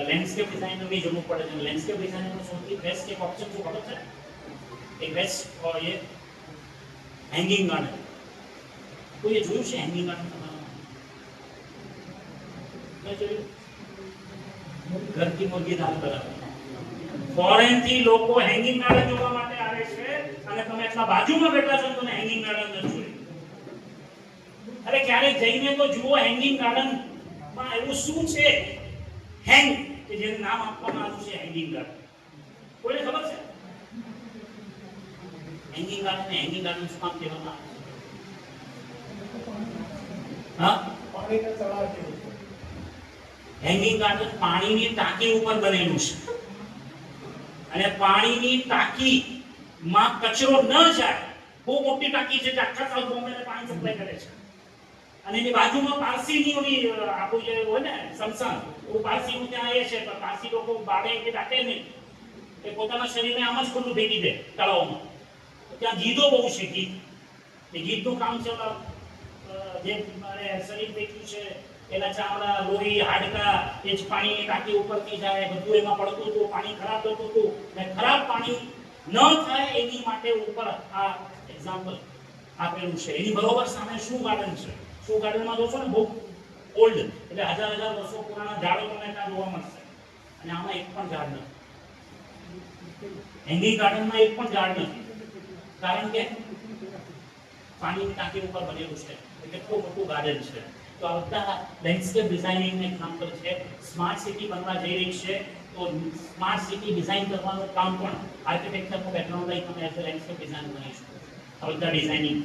લેન્ડસ્કેપ ડિઝાઇનરની જરૂર પડે છે. લેન્ડસ્કેપ ડિઝાઇનરનો સૌથી બેસ્ટ એક ઓપ્શન શું ખબર છે? એક બેસ્ટ એ હેંગિંગ ગાર્ડન. કોઈએ જોયું છે હેંગિંગ ગાર્ડન? તમારા જોયું? ઘરથી મુર્ગી દાલ બરાબર. ફોરેન થી લોકો હેંગિંગ ગાર્ડન જોવા માટે આવે છે અને તમે એટલા બાજુમાં બેઠા છો તમે હેંગિંગ ગાર્ડન ન જોઈ. અરે ક્યારેક જઈને તો જુઓ હેંગિંગ ગાર્ડન માં એવું શું છે હેંગ કે જેનું નામ આપવામાં આવ્યું છે હેંગિંગ ગાર્ડન. કોઈને ખબર છે હેંગિંગ ગાર્ડન ને હેંગિંગ ગાર્ડન શું કામ કહેવામાં આવે છે? હા, પાણીના તળાવ જેવું. હેંગિંગ ગાર્ડન પાણીની ટાંકી ઉપર બનેલું છે અને પાણીની ટાંકીમાં કચરો ન જાય, બહુ મોટી ટાંકી છે જે આખા સાઉથ બોમ્બેને પાણી સપ્લાય કરે છે. અને એની બાજુમાં પારસીની આપણું જે હોય ને સમસાન, એવું પારસીનું ત્યાં એ છે, પણ પારસી લોકો બાળે કે રાખે નહીં, એ પોતાના શરીરને આમ જ ખુલ્લું ફેંકી દે તળાવમાં. ત્યાં ગીધો બહુ છે, ગીધ. એ ગીધનું કામ છે જે શરીર ફેંક્યું છે એના ચામડા, લોહી, હાડકા એ જ પાણીની ટાંકી ઉપરથી જાય, બધું એમાં પડતું હતું, પાણી ખરાબ થતું હતું. અને ખરાબ પાણી ન થાય એની માટે ઉપર આ એક્ઝામ્પલ આપેલું છે. એની બરોબર સામે શું ગાર્ડન છે. શું ગાર્ડનમાં જોશો ને બહુ ઓલ્ડ, એટલે હજાર વર્ષો પુરાણા ઝાડો તમને ત્યાં જોવા મળશે. અને આમાં એક પણ ઝાડ નથી. હેંગિંગ ગાર્ડનમાં એક પણ ઝાડ નથી, કારણ કે પાણીની ટાંકી ઉપર બનેલું છે. કેટલું મોટું ગાર્ડન છે. તો આ બધા લેન્ડસ્કેપ ડિઝાઇનિંગનું એક્ઝામ્પલ છે. સ્માર્ટ સિટી બનવા જઈ રહી છે, તો સ્માર્ટ સિટી ડિઝાઇન કરવાનું કામ પણ આર્કિટેક્ચરનું બેકગ્રાઉન્ડ લઈ તમે એઝ અ લેન્ડસ્કેપ ડિઝાઇન બની શકો. આ બધા ડિઝાઇનિંગ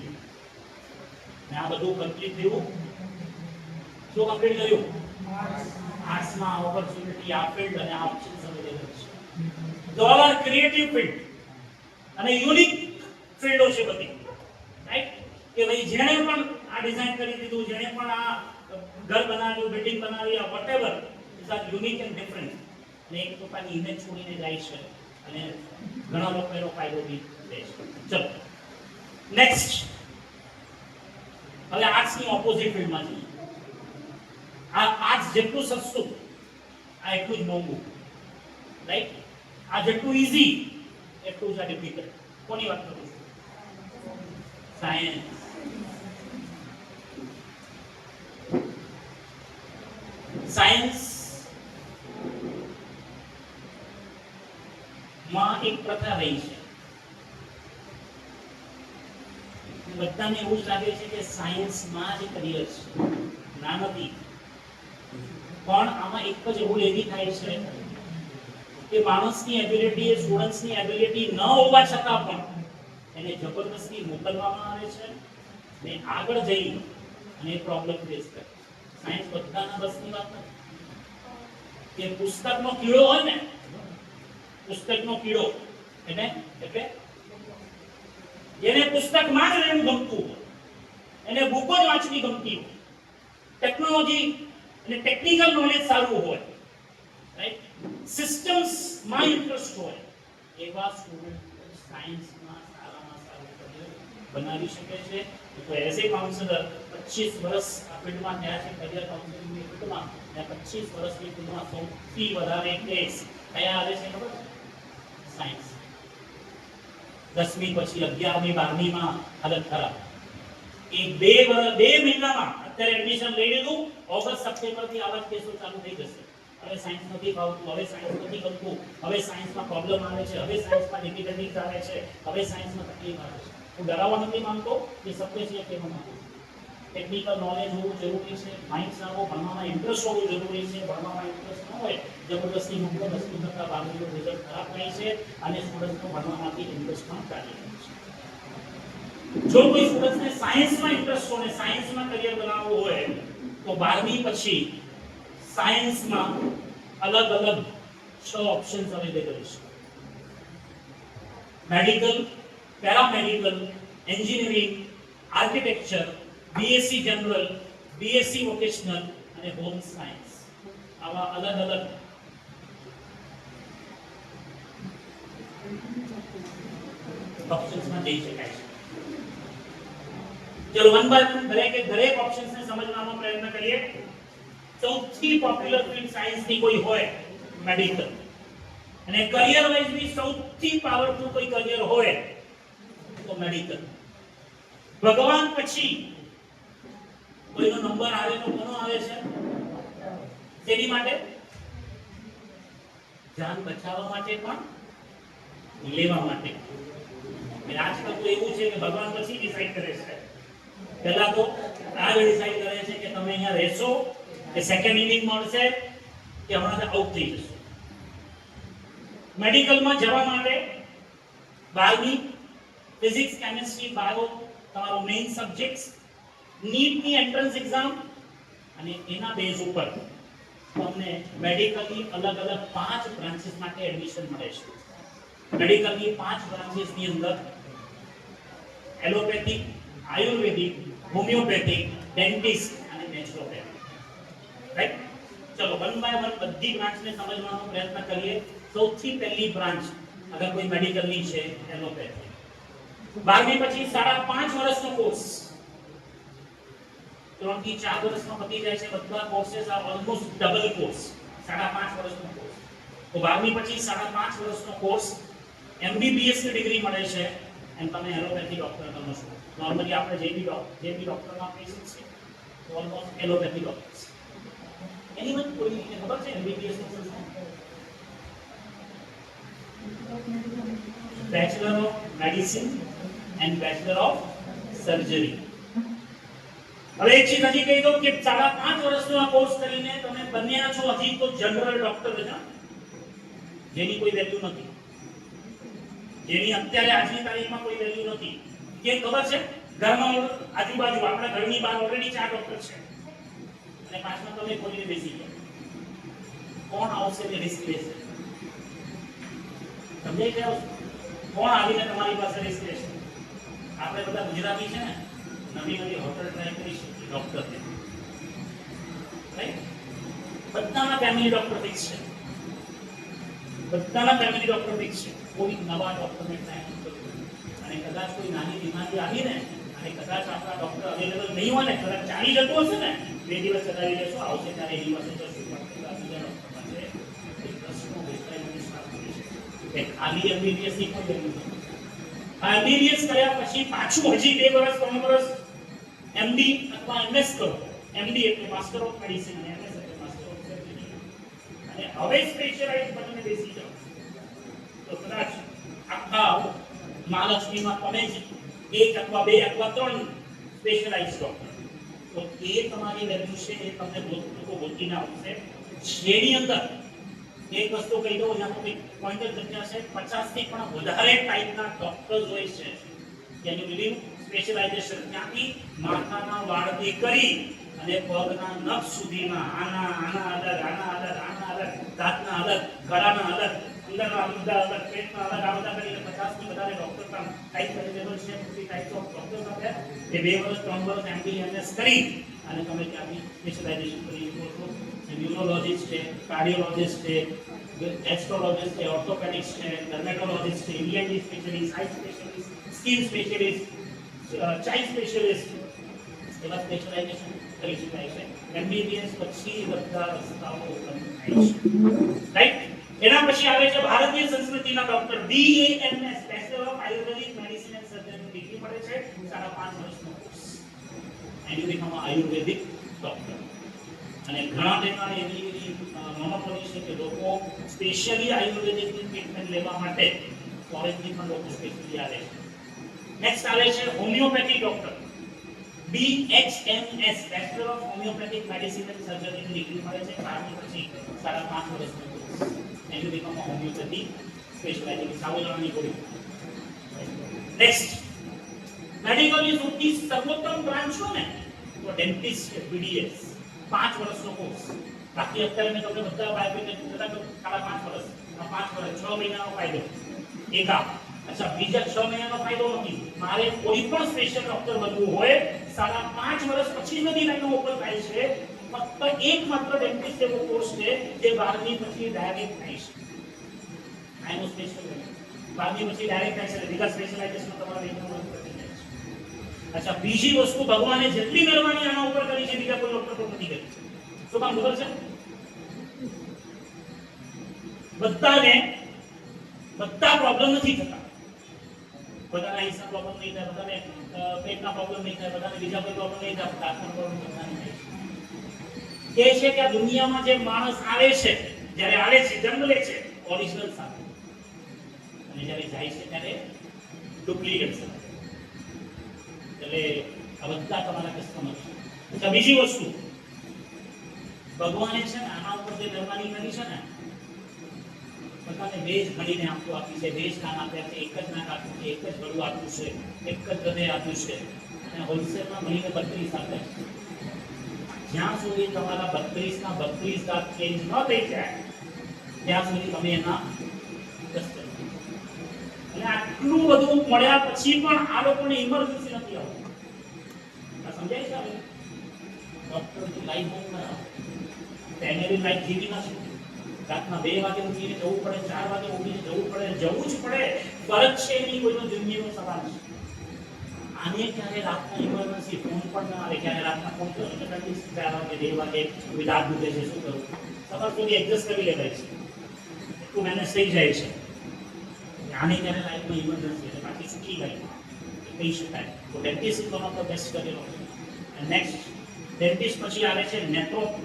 ને આ બધું કમ્પ્લીટ થયું. શું કમ્પ્લીટ કર્યું? આર્ટ્સમાં ઓપોર્ચ્યુનિટી આ ફિલ્ડ અને આ ઓપ્શન્સ અવેલેબલ છે. તો ઓલ ક્રિએટિવ ફિલ્ડ અને યુનિક ફિલ્ડો છે બધી, રાઈટ? કે ભાઈ જેણે પણ આ ડિઝાઇન કરી દીધું, જેણે પણ આ ઘર બનાવ્યું, બિલ્ડિંગ બનાવી, આ whatever is are unique and different. અને એક પોતાની ઇમેજ છોડીને જાય છે અને ઘણા લોકો એનો ફાયદો બી લે છે. ચલો નેક્સ્ટ, હવે આર્ટ્સની ઓપોઝિટ ફિલ્ડમાં જઈએ. આ આર્ટ્સ જેટલું સસ્તું આ એટલું જ મોંઘું, રાઈટ? આ જેટલું ઈઝી એટલું જ આ ડિફિકલ્ટ. કોની વાત કરું છું? સાયન્સ. સાયન્સ માં એક પ્રથા રહી છે. બધાને એવું જ લાગે છે કે સાયન્સમાં જ કરિયર છે. ના, નથી. પણ આમાં એક જ એવું એવી થાય છે કે માણસની એબિલિટી, સ્ટુડન્ટ્સની એબિલિટી ન હોવા છતાં પણ એને જબરદસ્તી મોકલવામાં આવે છે ને આગળ જઈ અને પ્રોબ્લેમ ફેસ કરે. સાયન્સ બધાના બસની વાત નથી. કે પુસ્તકનો કીડો હોય ને, પુસ્તકનો કીડો એટલે એને પુસ્તકમાં જ રહેવું ગમતું હોય, એને બુકો જ વાંચવી ગમતી હોય, ટેકનોલોજી અને ટેકનિકલ નોલેજ સારું હોય, રાઈટ? સિસ્ટમ્સમાં ઇન્ટરેસ્ટ હોય, એવા સ્ટુડન્ટ સાયન્સમાં સારામાં સારું કરે બનાવી શકે છે. તો એઝ એ કાઉન્સલર 25 વર્ષ આ ફિલ્ડમાં થયા છે, કરિયર કાઉન્સેલિંગની ફિલ્ડમાં, અને 25 વર્ષની ફિલ્ડમાં સૌથી વધારે કેસ કયા આવે છે ખબર છે? સાયન્સ. 10મી પછી 11મી 12મીમાં હાલત ખરાબ. એ 2 મહિનામાં અત્યારે એડમિશન લઈ લીધું, ઓગસ્ટ સપ્ટેમ્બરથી આવા કેસો ચાલુ થઈ જશે. હવે સાયન્સ નથી ફાવતું, હવે સાયન્સ નથી ગમતું, હવે સાયન્સમાં પ્રોબ્લેમ આવે છે, હવે સાયન્સમાં ડિફિકલ્ટીઝ આવે છે, હવે સાયન્સમાં તકલીફ આવે છે. હું ડરાવવા નથી માંગતો, એ સત્ય છે કે માંગુ. ટેકનિકલ નોલેજ હોવું જરૂરી છે, માઇન્ડ સારો, ભણવામાં ઇન્ટરેસ્ટ હોવું જરૂરી છે. ભણવામાં ઇન્ટરેસ્ટ ન હોય, જબરદસ્તી મૂકો, 10% 12નું રિઝલ્ટ ખરાબ થાય છે અને સ્ટુડન્ટનો ભણવામાંથી ઇન્ટરેસ્ટ પણ ચાલી જાય છે. જો કોઈ સ્ટુડન્ટને સાયન્સમાં ઇન્ટરેસ્ટ હોય ને સાયન્સમાં કરિયર બનાવવું હોય તો 12મી પછી સાયન્સમાં અલગ અલગ 6 ઓપ્શન્સ અવેલેબલ છે. Medical, paramedical, engineering, architecture, BSc general, BSc vocational અને હોમ સાયન્સ. આવા અલગ અલગ ઓપ્શન્સમાં જઈ શકાય છે. ચલો વન બાય વન દરેક ઓપ્શન્સને સમજવાનો પ્રયત્ન કરીએ. સૌથી પોપ્યુલર ફિલ્ડ સાયન્સની કોઈ હોય મેડિકલ, અને કરિયર વાઇઝ બી સૌથી પાવરફુલ કોઈ કરિયર હોય તો મેડિકલ. ભગવાન પછી કોઈનો નંબર આવે તો કોનો આવે છે? તેની માટે જાન બચાવવા માટે પણ લેવા માટે. આજકાલ તો એવું છે કે ભગવાન પછી ડિસાઈડ કરે છે. પહેલા તો આ ડિસાઈડ કરે છે કે તમે અહીંયા રહેશો કે સેકન્ડ ઇનિંગ મળશે કે હમણાં આઉટ થઈ જશો. મેડિકલમાં જવા માટે 12મી ફિઝિક્સ, કેમિસ્ટ્રી, બાયો તમારો મેઇન સબ્જેક્ટ્સ, નીટની એન્ટ્રન્સ એક્ઝામ, અને એના બેઝ ઉપર તમને મેડિકલની અલગ અલગ 5 બ્રાન્ચીસ માટે એડમિશન મળે છે. મેડિકલની 5 બ્રાન્ચીસની અંદર એલોપેથિક, આયુર્વેદિક, હોમિયોપેથિક, ડેન્ટિસ્ટ અને નેચરોપેથી. રાઈટ? ચલો વન બાય વન બધી બ્રાન્ચને સમજવાનો પ્રયત્ન કરીએ. સૌથી પહેલી બ્રાન્ચ અગર કોઈ મેડિકલની છે એલોપેથી. 12મી પછી 5.5 વર્ષનો કોર્સ, 3 થી 4 વર્ષમાં પતી જાય છે. બધા courses R almost double course, 5.5 વર્ષનો કોર્સ. તો 12મી પછી 5.5 વર્ષનો કોર્સ, એમબીબીએસ ની ડિગ્રી મળે છે અને તમે એલોપેથી ડોક્ટર બનો છો. નોર્મલી આપણે જે બી ડોક્ટરના પેશન્ટ છે તો ઓલમોસ્ટ એલોપેથી ડોક્ટર્સ. એનીવન કોઈ ખબર છે એમબીબીએસ નું શું છે? Bachelor of medicine and bachelor of surgery. હવે એક ચીજ હજી કહી દઉં કે 5.5 વર્ષનો આ કોર્સ કરીને તમે બન્યા છો હજી તો જનરલ ડોક્ટર જ, જેની કોઈ વેલ્યુ નથી, જેની અત્યારે આજની તારીખમાં કોઈ વેલ્યુ નથી. કે ખબર છે ઘરમાં આજુબાજુ આપણા ઘરની બહાર ઓલરેડી 4 ડોક્ટર છે અને પાછમાં તમે ખોલીને બેસી ગયા. કોણ આવશે તે રિસ્ક લેશે? સમજાઈ ગયા? કોણ આવીને તમારી પાસે રિસ્ક લેશે? આપણે બધા ગુજરાતી છે ને, નવી હોટલ ટ્રાય કરી શકીએ ડોક્ટર ને. રાઈટ? બધાના ફેમિલી ડોક્ટર ફિક્સ છે, બધાના ફેમિલી ડોક્ટર ફિક્સ છે. કોઈ નવા ડોક્ટરને ટ્રાય નહીં કરવું. અને કદાચ કોઈ નાની બીમારી આવી ને અને કદાચ આપણા ડોક્ટર અવેલેબલ નહીં હોય ને, કદાચ ચાલી જતું હશે ને, 2 દિવસ ચલાવી લેશો, આવશે ત્યારે એની પાસે જશું. ખાલી એમબીબીએસ ની કોઈ જરૂર નથી. આ એમબીબીએસ કર્યા પછી પાછું હજી 2 વર્ષ 3 વર્ષ એમડી અથવા એમએસ કરો. એમડી એટલે માસ્ટર ઓફ મેડિસિન અને એમએસ એટલે માસ્ટર ઓફ સર્જરી. અને હવે સ્પેશિયલાઇઝ બનીને બેસી જાઓ તો કદાચ આખા મહાલક્ષ્મીમાં તમે જ 1 અથવા 2 અથવા 3 સ્પેશિયલાઇઝ ડોક્ટર. તો એ તમારી વેલ્યુ છે, એ તમને લોકો ગોતીને આવશે. જેની અંદર એક વસ્તુ કહી દઉં, અહીંયા કોઈ પોઈન્ટર જગ્યા છે, 50 થી પણ વધારે ટાઈપના ડોક્ટર્સ હોય છે. Can you believe? સ્પેશિયલાઇઝેશન ત્યાંથી માથાના વાળથી કરી અને પગના નખ સુધીમાં આના અલગ, દાંતના અલગ, ગળાના અલગ, અંદરના અલગ, પેટના અલગ, આ બધા કરીને 50 થી વધારે ડોક્ટર કામ ટાઈપ અવેલેબલ છે. 50 ટાઈપ્સ ઓફ ડોક્ટર્સ આપે. એ 2 વર્ષ 3 વર્ષ એમડી એમએસ કરી અને તમે ત્યાંથી સ્પેશિયલાઇઝેશન કરી શકો છો. ન્યુરોલોજીસ્ટ છે, કાર્ડિયોલોજીસ્ટ છે, એસ્ટ્રોલોજીસ્ટ છે, ઓર્થોપેડિક્સ છે, ડર્મેટોલોજીસ્ટ છે, ENT specialist, eye specialist, skin specialist, child specialist એવા સ્પેશિયલાઇઝેશન કરી શકાય છે. MBBS પછી બધા રસ્તાઓ ઓપન થાય છે, રાઈટ. એના પછી આવે છે ભારતીય સંસ્કૃતિના doctor BAMS, bachelor of Ayurvedic medicine and surgery degree મળે છે, 5.5 વર્ષનો કોર્સ. And you become Ayurvedic doctor. અને ઘણા લેખા એવી મોનોપોલી છે કે લોકો સ્પેશિયલી આયુર્વેદિક ટ્રીટમેન્ટ લેવા માટે ફોરેનથી પણ લોકો સ્પેશિયલી આવે છે. નેક્સ્ટ આવે છે homeopathy doctor, BHMS, bachelor of homeopathic medicine and surgery degree મળે છે, 12 પછી 5.5 વર્ષનો કોર્સ. And you become homeopathy specializing સાવધાની ગોળી. નેક્સ્ટ મેડિકલની સૌથી સર્વોત્તમ બ્રાન્ચ હોય ને તો ડેન્ટિસ્ટ છે, BDS, 5 વર્ષનો કોર્સ. બાકી અત્યારે મેં તમને બધા બાયોમેટ્રિક બધા 5.5 વર્ષ, 5 વર્ષ 6 મહિનાનો ફાયદો એકા. અચ્છા, બીજા 6 મહિનાનો ફાયદો નથી. મારે કોઈ પણ સ્પેશિયલ ડોક્ટર બનવું હોય 5.5 વર્ષ પછી બધી લાઈનો ઓપન થાય છે. ફક્ત એકમાત્ર ડેન્ટિસ્ટ એવો કોર્સ છે જે 12મી પછી ડાયરેક્ટ થાય છે. આઈનો સ્પેશિયલ 12મી પછી ડાયરેક્ટ થાય છે, બીજા સ્પેશિયલાઇઝેશન તમારે લેવાનું નથી. અચ્છા, બીજી વસ્તુ ભગવાને જેટલી મહેરબાની આના ઉપર કરી છે બીજા કોઈ ડોક્ટર પર નથી કરી. શું કામ ખબર છે? બધાને બધા પ્રોબ્લેમ નથી થતા. બધાને આઈસા પ્રોબ્લેમ નહીં થાય, બધાને પેટના પ્રોબ્લેમ નહીં થાય, બધાને બીજા કોઈ પ્રોબ્લેમ નહીં થાય, દાંતના પ્રોબ્લેમ બધાને થાય છે. એ છે કે આ દુનિયામાં જે માણસ આવે છે, જ્યારે આવે છે જન્મ લે છે ઓરિજિનલ સાથે, અને જ્યારે જાય છે ત્યારે ડુપ્લિકેટ સાથે. એટલે આ બધા તમારા કસ્ટમર છે. બીજી વસ્તુ ભગવાને છે ને આના ઉપર જે મહેરબાની કરી છે ને, બધાને વેજ ઘડીને આપતું આપી છે, વેજ કાન આપ્યા છે, એક જ નાક આપ્યું છે, એક જ ગળું આપ્યું છે, એક જ હૃદય આપ્યું છે, અને હોલસેલમાં મળીને 32 આપ્યા છે. જ્યાં સુધી તમારા 32 ના 32 દાંત ચેન્જ ન થઈ જાય ત્યાં સુધી તમે એના કસ્ટમર. અને આટલું બધું મળ્યા પછી પણ આ લોકોને ઇમરજન્સી નથી આવતી. આ સમજાય છે? હવે ડોક્ટરની લાઈફ બહુ ખરાબ, ફેમિલી લાઈફ જીવી નથી. રાતના 2 વાગે ઉઠીને જવું પડે, 4 વાગે ઉઠીને જવું પડે, જવું જ પડે. ફરજ છે એની કોઈનો જિંદગીનો સવાલ છે. આને ક્યારે રાતના ઇમરજન્સી ફોન પણ ના આવે, ક્યારે રાતના ફોન કરો તો 4 વાગે 2 વાગે કોઈ દાંત દુખે છે, શું કરું, સવાર સુધી એડજસ્ટ કરી લેવાય છે, એટલું મેનેજ થઈ જાય છે. આને ક્યારે લાઈફમાં ઇમરજન્સી એટલે બાકી સુખી લાઈફમાં કહી શકાય. તો ડેન્ટિસ્ટ તો આપણો બેસ્ટ કરેલો છે. નેક્સ્ટ ડેન્ટિસ્ટ પછી આવે છે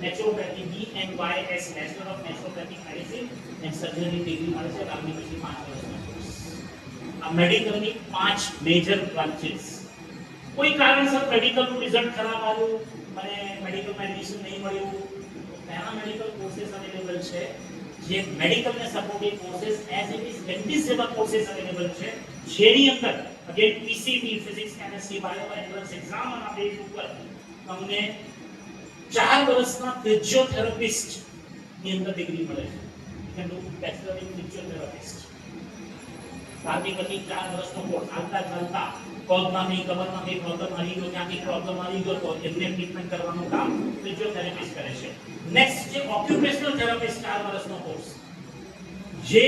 naturopathy, BNYS, bachelor of naturopathic medicine and surgery degree મળે છે, 12મી પછી 5 વર્ષનો કોર્સ. આ મેડિકલની 5 મેજર બ્રાન્ચીસ. કોઈ કારણસર મેડિકલનું રિઝલ્ટ ખરાબ આવ્યું, મને મેડિકલમાં એડમિશન નહીં મળ્યું, તો પેરામેડિકલ કોર્सेस અવેલેબલ છે, જે મેડિકલને supporting courses as it is dentist જેવા કોર્सेस અવેલેબલ છે, જેની અંદર again PCB, physics, chemistry, bio entrance exam ના બેઝ ઉપર તમને 4 વર્ષના ફિઝિયોથેરાપિસ્ટ ની અંદર ડિગ્રી મળે છે. You can do bachelor in physiotherapist. સાથી પછી 4 વર્ષનો કોર્સ. ચાલતા ચાલતા પગમાં નહીં, કમરમાં કંઈ પ્રોબ્લેમ આવી ગયો, ક્યાંથી પ્રોબ્લેમ આવી ગયો તો એમને ટ્રીટમેન્ટ કરવાનું કામ ફિઝિયોથેરાપિસ્ટ કરે છે. નેક્સ્ટ છે ઓક્યુપેશનલ થેરાપિસ્ટ, 4 વર્ષનો કોર્સ, જે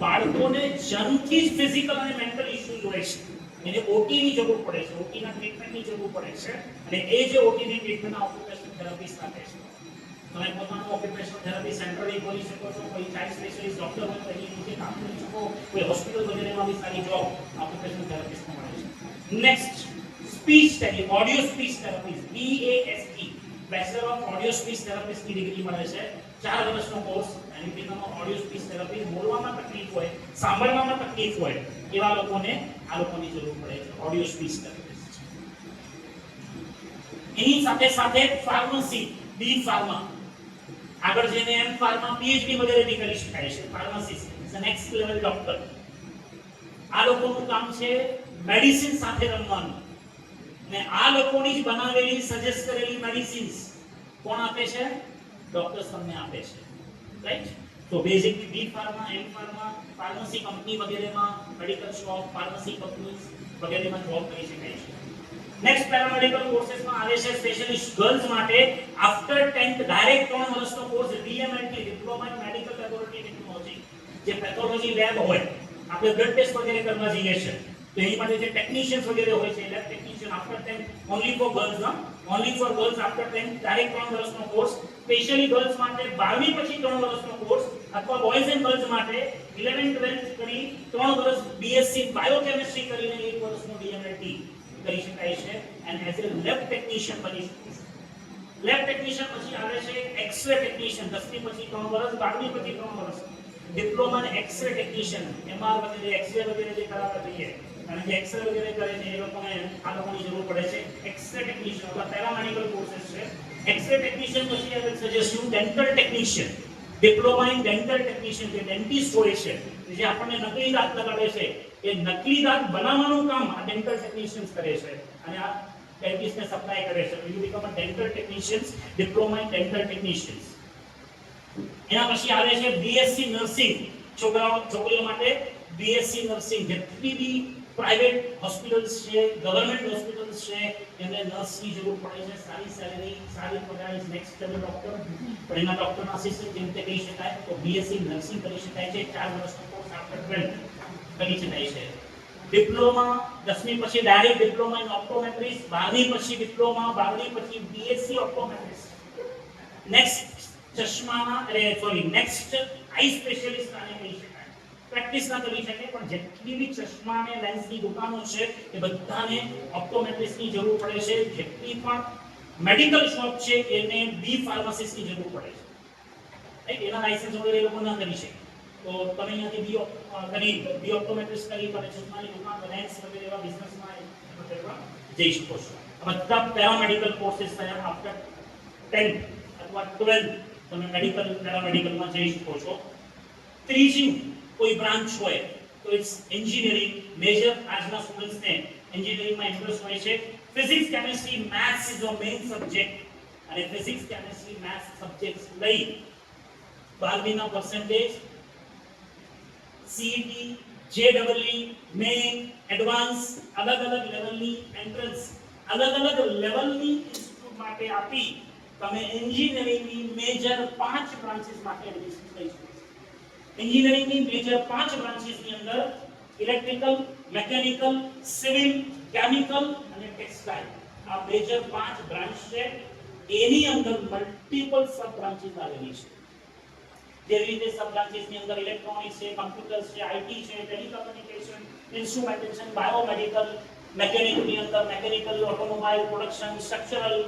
બાળકોને જન્મથી જ ફિઝિકલ અને મેન્ટલ ઇશ્યુઝ હોય છે, એને ઓટી ની જરૂર પડે છે, ઓટી ના ટ્રીટમેન્ટની જરૂર પડે છે, અને એ જે ઓટી ની ટ્રીટમેન્ટ ઓક્યુપેશનલ થેરાપિસ્ટ આપે છે. તમે પોતાનું ઓક્યુપેશનલ થેરાપી સેન્ટર ખોલી શકો છો, કોઈ ચાઇલ્ડ સ્પેશિયલિસ્ટ ડોક્ટર હોય તો એની નીચે કામ કરી શકો, કોઈ હોસ્પિટલ વગેરેમાં બી સારી જોબ ઓક્યુપેશનલ થેરાપિસ્ટ મળે છે. Next speech therapy, audio speech therapist, BAST, bachelor of audio speech therapist ની ડિગ્રી મળે છે, 4 વર્ષનો કોર્સ. એની બીજામાં ઓડિયો સ્પીચ થેરાપી, બોલવામાં તકલીફ હોય, સાંભળવામાં તકલીફ હોય એવા લોકોને આ લોકોની જરૂર પડે છે, ઓડિયો સ્પીચ થેરાપિસ્ટ. એની સાથે સાથે ફાર્મસી, બી ફાર્મા, આગળ જઈને એમ ફાર્મા, PhD વગેરે બી કરી શકાય છે. Pharmacist is a next level doctor. આ લોકોનું કામ છે મેડિસિન સાથે રમવાનું, ને આ લોકોની જ બનાવેલી સજેસ્ટ કરેલી મેડિસિન્સ કોણ આપે છે? ડોક્ટર્સ તમને આપે છે, રાઈટ? તો બેઝિકલી બી ફાર્મા, એમ ફાર્મા, ફાર્મસી કંપની વગેરેમાં, મેડિકલ શોપ, ફાર્મસી કંપનીઝ વગેરેમાં જોબ કરી શકાય છે. નેક્સ્ટ પેરામેડિકલ કોર્सेसમાં આવે છે સ્પેશિયલિસ્ટ ગર્લ્સ માટે આફ્ટર 10th ડાયરેક્ટ 3 વર્ષનો course, DMLT, diploma in medical laboratory technology, જે પેથોલોજી લેબ હોય, આપણે બ્લડ ટેસ્ટ વગેરે કરવા જઈએ છીએ તો એની માટે જે ટેકનિશિયન્સ વગેરે હોય છે lab technician after 10 only for girls ના only for girls after 10 direct 3 વર્ષનો કોર્સ સ્પેશિયલી ગર્લ્સ માટે 12મી પછી 3 વર્ષનો કોર્સ અથવા બોયઝ એન્ડ ગર્લ્સ માટે 11 12 કરી 3 વર્ષ બીએસસી બાયોકેમિસ્ટ્રી કરીને 1 વર્ષનો ડીએમએલટી કરી શકાય છે and as a lab technician બની શકે છે લેબ ટેકનિશિયન પછી આવે છે એક્સ-રે ટેકનિશિયન 10મી પછી 3 વર્ષ 12મી પછી 3 વર્ષ diploma in X-ray technician MR વગેરે એક્સ-રે વગેરે જે કરાવવા જોઈએ અને જે એક્સ-રે વગેરે કરે છે એ લોકોને આ લોકોની જરૂર પડે છે એક્સ-રે ટેકનિશિયન અથવા પેરામેડિકલ કોર્सेस છે એક્સ-રે ટેકનિશિયન પછી I will suggest you dental technician diploma in dental technician જે ડેન્ટિસ્ટ હોય છે જે આપણને નકલી દાંત લગાડે છે એ નકલી દાંત બનાવવાનું કામ આ ડેન્ટલ ટેકનિશિયન્સ કરે છે અને આ ડેન્ટિસ્ટને સપ્લાય કરે છે you become a dental technicians diploma in dental technicians એના પછી આવે છે બીએસસી નર્સિંગ છોકરીઓ માટે બીએસસી નર્સિંગ જેટલી બી પ્રાઇવેટ હોસ્પિટલ્સ છે ગવર્નમેન્ટ હોસ્પિટલ્સ છે એમને નર્સની જરૂર પડે છે સારી સેલેરી સારી પગાર ઇઝ નેક્સ્ટ લેવલ ડોક્ટર પણ એના ડોક્ટરના આસિસ્ટન્ટ જેમ તે કહી શકાય તો બીએસસી નર્સિંગ કરી શકાય છે 4 વર્ષનો કોર્સ આફ્ટર 12 કરી શકાય છે ડિપ્લોમા 10મી પછી ડાયરેક્ટ ડિપ્લોમા ઇન ઓપ્ટોમેટ્રિસ્ટ 12મી પછી ડિપ્લોમા 12મી પછી બીએસસી ઓપ્ટોમેટ્રિસ્ટ નેક્સ્ટ નેક્સ્ટ આઈ સ્પેશિયાલિસ્ટ આને કહી શકાય પ્રેક્ટિસ ના કરી શકે પણ જેટલી બી ચશ્મા અને લેન્સની દુકાનો છે એ બધાને ઓપ્ટોમેટ્રિસ્ટની જરૂર પડે છે જેટલી પણ મેડિકલ શોપ છે એને બી ફાર્માસિસ્ટની જરૂર પડે છે રાઈટ એના લાયસન્સ વગેરે લોકો ના કરી શકે તો તમે અહીંયાથી બી ઓપ્ટોમેટ્રિસ્ટ કરી તમે ચશ્માની દુકાન લેન્સ વગેરે એવા બિઝનેસમાં જઈ શકો છો બધા પેરામેડિકલ કોર્सेस થયા આફ્ટર 10 અથવા 12 તમે મેડિકલ પેરામેડિકલમાં જઈ શકો છો ત્રીજી કોઈ બ્રાન્ચ હોય તો ઇટ્સ એન્જિનિયરિંગ મેજર આજના સ્ટુડન્ટ્સને એન્જિનિયરિંગમાં ઇન્ટરેસ્ટ હોય છે physics chemistry maths is your main subject અને ફિઝિક્સ કેમિસ્ટ્રી મેથ્સ સબ્જેક્ટ્સ લઈ 12મીના પર્સન્ટેજ સીઈટી જેડબલઈ મેઇન એડવાન્સ અલગ લેવલની એન્ટ્રન્સ અલગ લેવલની ઇન્સ્ટિટ્યૂટ માટે આપી તમે એન્જિનિયરિંગની મેજર 5 બ્રાન્ચીસ માટે એડમિશન લઈ શકો છો એન્જિનિયરિંગની મેજર 5 બ્રાન્ચીસની અંદર ઇલેક્ટ્રિકલ મેકેનિકલ સિવિલ કેમિકલ અને ટેક્સટાઇલ આ મેજર 5 બ્રાન્ચ છે એની અંદર મલ્ટીપલ સબ બ્રાન્ચીસ આવેલી છે જેવી રીતે સબ બ્રાન્ચીસની અંદર ઇલેક્ટ્રોનિક્સ છે કમ્પ્યુટર્સ છે આઈટી છે ટેલિકમ્યુનિકેશન ઇન્સ્ટ્રુમેન્ટેશન બાયોમેડિકલ મેકેનિકલની અંદર મેકેનિકલ ઓટોમોબાઈલ પ્રોડક્શન સ્ટ્રક્ચરલ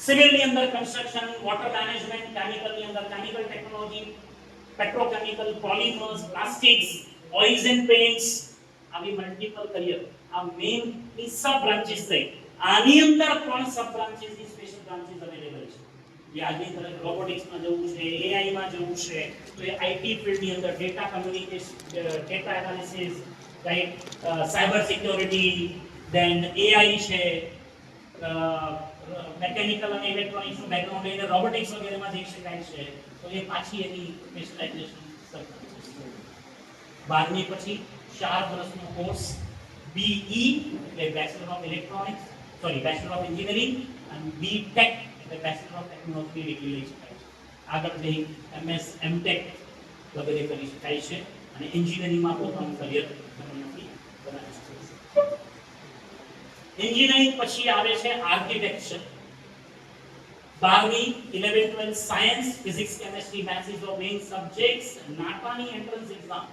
સિવિલની અંદર કન્સ્ટ્રક્શન વોટર મેનેજમેન્ટ કેમિકલની અંદર chemical technology petrochemical polymers plastics oils and paints આવી મલ્ટીપલ કરિયર આ મેઇન ની સબ બ્રાન્ચીસ થઈ આની અંદર પણ સબ બ્રાન્ચીસ ની સ્પેશિયલ બ્રાન્ચીસ અવેલેબલ છે જે આજની તરફ રોબોટિક્સમાં જવું છે એઆઈ માં જવું છે તો એ આઈટી ફિલ્ડની અંદર data communication data analysis right cyber security then AI છે મેકેનિકલ અને ઇલેક્ટ્રોનિક્સ નું બેકગ્રાઉન્ડ લઈને રોબોટિક્સ વગેરેમાં જઈ શકાય છે તો એ પાછી એની સ્પેશિયલાઇઝેશન સરખાવી છે 12મી પછી 4 વર્ષનો કોર્સ બીઈ એટલે bachelor of electronics bachelor of engineering અને બી ટેક એટલે બેચલર ઓફ ટેકનોલોજી ડિગ્રી લઈ શકાય છે આગળ જઈ એમએસ એમટેક વગેરે કરી શકાય છે અને એન્જિનિયરિંગમાં પોતાનું કરિયર બનાવી શકો છો એન્જિનિયરિંગ પછી આવે છે આર્કિટેક્ચર 12મી 11 12 science physics chemistry maths is your main subjects નાટાની એન્ટ્રન્સ એક્ઝામ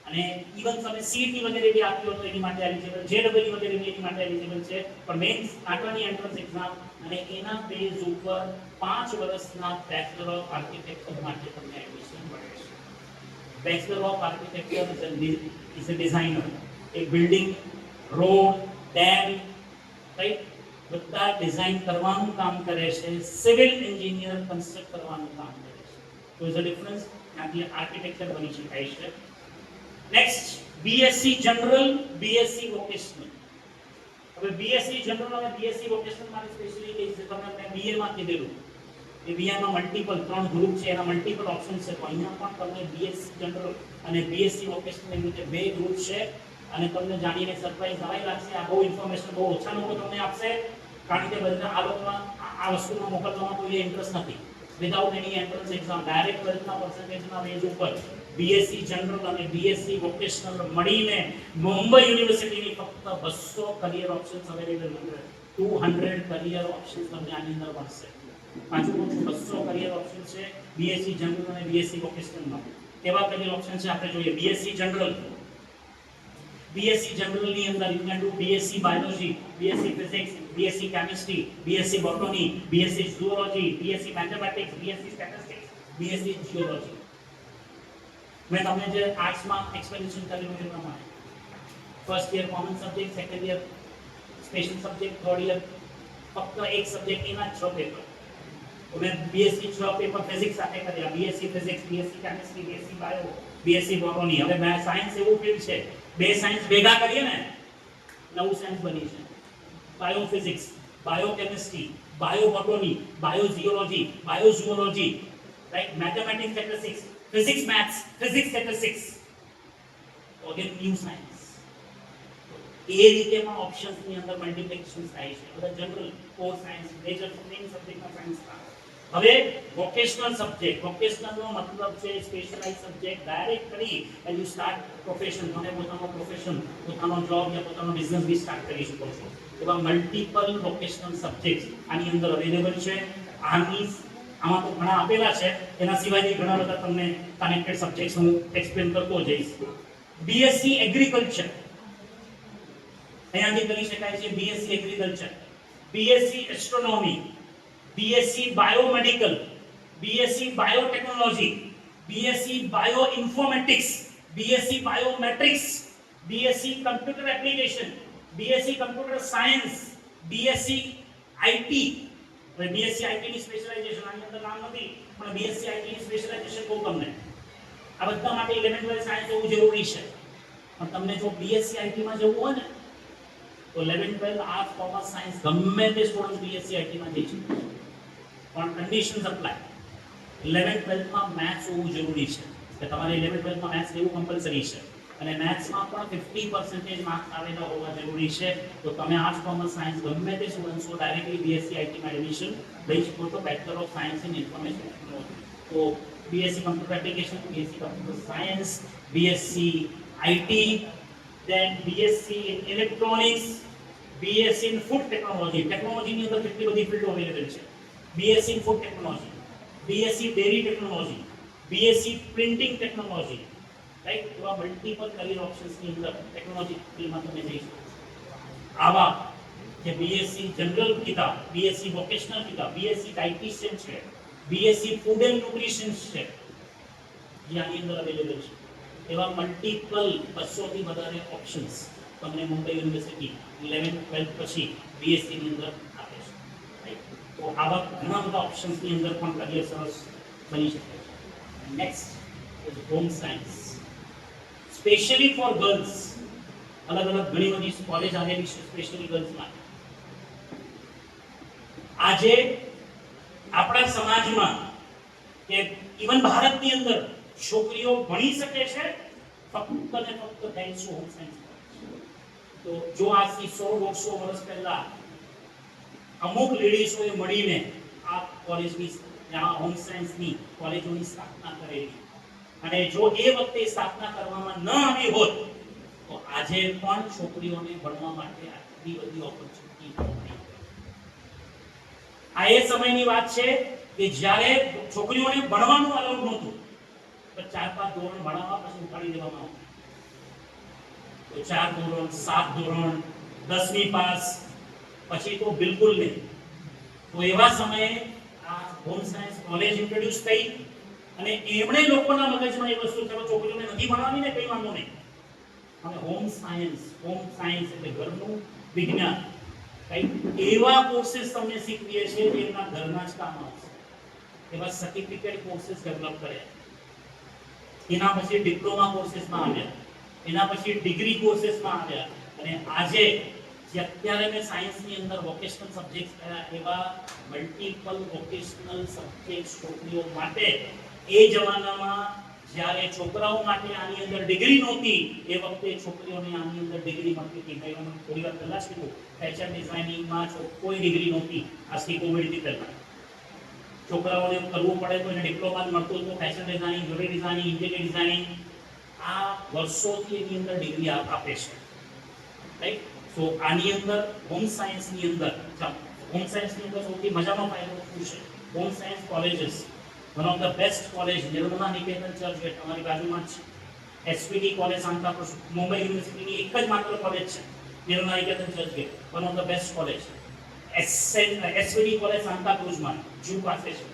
અને ઇવન તમે સીઈટી વગેરે બી આપ્યો તો એની માટે એલિજિબલ જેડબલઈ વગેરે બી એની માટે એલિજિબલ છે પણ મેઇન નાટાની એન્ટ્રન્સ એક્ઝામ અને એના બેઝ ઉપર 5 વર્ષના બેચલર ઓફ આર્કિટેક્ચર માટે તમને એડમિશન મળે છે bachelor of architecture is a designer A building road dam right બધા ડિઝાઇન કરવાનું કામ કરે છે સિવિલ એન્જિનિયર કન્સ્ટ્રક્ટ કરવાનું કામ કરે છે તો ઇઝ અ ડિફરન્સ ત્યાંથી આર્કિટેક્ચર બની શકાય છે next BSc general BSc vocational હવે બીએસસી જનરલ અને બીએસસી વોકેશનલ માટે સ્પેશિયલી કે જે તમને મેં બીએ માં કીધેલું એ બીએ માં મલ્ટીપલ 3 ગ્રુપ છે એના મલ્ટીપલ ઓપ્શન્સ છે તો અહીંયા પણ તમને બીએસસી જનરલ અને બીએસસી વોકેશનલ એમ રીતે બે ગ્રુપ છે અને તમને જાણીને સરપ્રાઈઝ નવાઈ લાગશે આ બહુ ઇન્ફોર્મેશન બહુ ઓછા લોકો તમને આપશે કારણ કે બધા આ લોકોમાં આ વસ્તુમાં મોકલવામાં કોઈ ઇન્ટરેસ્ટ નથી વિધાઉટ એની એન્ટ્રન્સ એક્ઝામ ડાયરેક્ટ 12th ના પર્સન્ટેજના બેઝ ઉપર બીએસસી જનરલ અને બીએસસી વોકેશનલ મળીને મુંબઈ યુનિવર્સિટીની ફક્ત 200 કરિયર ઓપ્શન્સ અવેલેબલ છે. 200 કરિયર ઓપ્શન્સ તમને આની અંદર મળશે. પાછું કહું છું, 200 કરિયર ઓપ્શન છે બીએસસી જનરલ અને બીએસસી વોકેશનલમાં. કેવા કરિયર ઓપ્શન છે આપણે જોઈએ. બીએસસી જનરલ, બીએસસી જનરલ ની અંદર you can do BSc biology, BSc physics, BSc chemistry, BSc botany, BSc zoology, BSc mathematics, BSc statistics, BSc geology. મેં તમને જે આર્ટ્સમાં એક્સપ્લેનેશન કરેલું છે પ્રમાણે first year common subject, second year special subject, third year ફક્ત એક સબ્જેક્ટ એના 6 પેપર. તો મેં બીએસસી 6 પેપર ફિઝિક્સ સાથે કર્યા, BSc physics, BSc chemistry, BSc bio, BSc botany. હવે મેં સાયન્સ એવું ફીલ્ડ છે, બે સાયન્સ ભેગા કરીએ ને નવું સાયન્સ બની છે. Bio physics, bio chemistry, bio botany, bio geology, bio zoology, right, mathematics, statistics, physics maths, physics statistics, again new science. એ રીતેમાં ઓપ્શન્સ ની અંદર મલ્ટીપ્લિકેશન થાય છે. બધા general core science, major main સબ્જેક્ટમાં સાયન્સ થાય. હવે વોકેશનલ સબ્જેક્ટ, વોકેશનલ નો મતલબ છે સ્પેશિયલાઇઝ સબ્જેક્ટ. ડાયરેક્ટ કરી એન્ડ યુ સ્ટાર્ટ પ્રોફેશન, તમે પોતાનો પ્રોફેશન, પોતાનો જોબ યા પોતાનો બિઝનેસ બી સ્ટાર્ટ કરી શકો છો. એવા મલ્ટીપલ વોકેશનલ સબ્જેક્ટ આની અંદર અવેલેબલ છે. આમાં તો ઘણા આપેલા છે, એના સિવાય ઘણા બધા તમને કનેક્ટેડ સબ્જેક્ટ્સ હું એક્સપ્લેન કરતો જઈશ. બીએસસી એગ્રીકલ્ચર અહીંયાથી કરી શકાય છે. BSc agriculture, BSc astronomy, BSc biomedical, BSc biotechnology, BSc bioinformatics, BSc biometrics, BSc computer application, BSc computer science, BSc IT. હવે બીએસસી આઈટી ની સ્પેશિયલાઇઝેશન આની અંદર નામ નથી, પણ બીએસસી આઈટી ની સ્પેશિયલાઇઝેશન કહું તમને. આ બધા માટે 11th 12th સાયન્સ હોવું જરૂરી છે. પણ તમને જો બીએસસી આઈટી માં જવું હોય ને તો 11th 12th arts, commerce, science ગમે તે સ્ટુડન્ટ બીએસસી આઈટી માં જઈ શકે. પણ કન્ડિશન્સ અપ્લાય. 11th 12th માં મેથ્સ હોવું જરૂરી છે કે તમારે 11th 12th માં મેથ્સ લેવું કમ્પલસરી છે. અને મેથ્સમાં પણ 50% માર્ક્સ આવેલા હોવા જરૂરી છે. તો તમે આર્ટ્સ, કોમર્સ, સાયન્સ ગમે તે સ્ટુડન્ટ્સ હો ડાયરેક્ટલી બીએસસી આઈટી માં એડમિશન લઈ શકો છો. Bachelor of science in information technology. તો BSc computer application, BSc computer science, BSc IT, then BSc in electronics, BSc in food technology. ટેકનોલોજીની અંદર કેટલી બધી ફિલ્ડો અવેલેબલ છે. BSc in food technology, BSc dairy technology, BSc printing technology, right. એવા multiple career options ની અંદર technology ફિલ્ડમાં તમે જઈ શકો. આવા જે બીએસસી જનરલ કીધા, બીએસસી વોકેશનલ કીધા, બીએસસી ડાયટીશિયન છે, બીએસસી ફૂડ એન્ડ ન્યુટ્રિશન છે, જે આની અંદર અવેલેબલ છે. એવા મલ્ટીપલ 200 થી વધારે ઓપ્શન્સ તમને મુંબઈ યુનિવર્સિટી 11th 12th પછી બીએસસી ની અંદર આપે છે, રાઈટ. તો આવા ઘણા બધા ઓપ્શન્સ ની અંદર પણ કરિયર સરસ બની શકે છે. Next is home science, specially four girls. અલગ અલગ ઘણી બધી કોલેજ આવેલી છે સ્પેશિયલી ગર્લ્સ માટે. આજે આપણા સમાજમાં કે ઇવન ભારતની અંદર છોકરીઓ ભણી શકે છે ફક્ત ને ફક્ત થેન્ક્સ ટુ હોમ સાયન્સ. તો જો આજથી 100-150 વર્ષ પહેલા અમુક લેડીઝોએ મળીને આ કોલેજની, હોમ સાયન્સની કોલેજોની સ્થાપના કરેલી, અને જો એ વખતે સ્થાપના કરવામાં ન આવી હોત તો આજે પણ છોકરીઓને ભણવા માટે આટલી બધી ઓપોર્ચ્યુનિટી ન મળી. આ એ સમયની વાત છે કે જ્યારે છોકરીઓને ભણવાનું અલાઉડ નહોતું. 4-5 ધોરણ ભણાવવા પછી ઉપાડી દેવામાં આવતું. તો 4 ધોરણ, 7 ધોરણ, 10મી પાસ, પછી તો બિલકુલ નહીં. તો એવા સમયે આ હોમ સાયન્સ કોલેજ ઇન્ટ્રોડ્યુસ થઈ અને એમણે લોકોના મગજમાં એ વસ્તુ ચલો છોકરીઓને નથી ભણવાની ને કંઈ વાંધો નહીં, અને હોમ સાયન્સ એટલે ઘરનું વિજ્ઞાન, રાઈટ. એવા કોર્सेस તમને શીખવીએ છે જે એમના ઘરના જ કામ આવશે. એવા સર્ટિફિકેટ કોર્सेस ડેવલપ કર્યા. એના પછી ડિપ્લોમા કોર્सेसમાં આવ્યા, એના પછી ડિગ્રી કોર્सेसમાં આવ્યા, અને આજે જે અત્યારે મેં સાયન્સની અંદર વોકેશનલ સબ્જેક્ટ્સ કર્યા એવા મલ્ટીપલ વોકેશનલ સબ્જેક્ટ્સ છોકરીઓ માટે. એ જમાનામાં જ્યારે છોકરાઓ માટે આની અંદર ડિગ્રી નહોતી એ વખતે છોકરીઓને આની અંદર ડિગ્રી મળતી હતી. મેં થોડી વાર પહેલા જ કીધું ફેશન ડિઝાઇનિંગમાં કોઈ ડિગ્રી નહોતી આજથી કોવિડથી પહેલા. છોકરાઓને કરવું પડે તો એને ડિપ્લોમા મળતું હતું, fashion designing, jewellery designing, interior designing, આ વર્ષોથી એની અંદર ડિગ્રી આપે છે, રાઈટ. સો આની અંદર હોમ સાયન્સની અંદર સૌથી મજાનો ફાયદો શું છે? Home science colleges, one of the best college Nirmala Niketan Churchgate અમારી બાજુમાં જ છે. એસપીડી કોલેજ સાંતાક્રુઝ, મુંબઈ યુનિવર્સિટીની એક જ માત્ર કોલેજ છે Nirmala Niketan Churchgate, one of the best college. SPD college સાંતાક્રુઝમાં જૂ પાસે છે.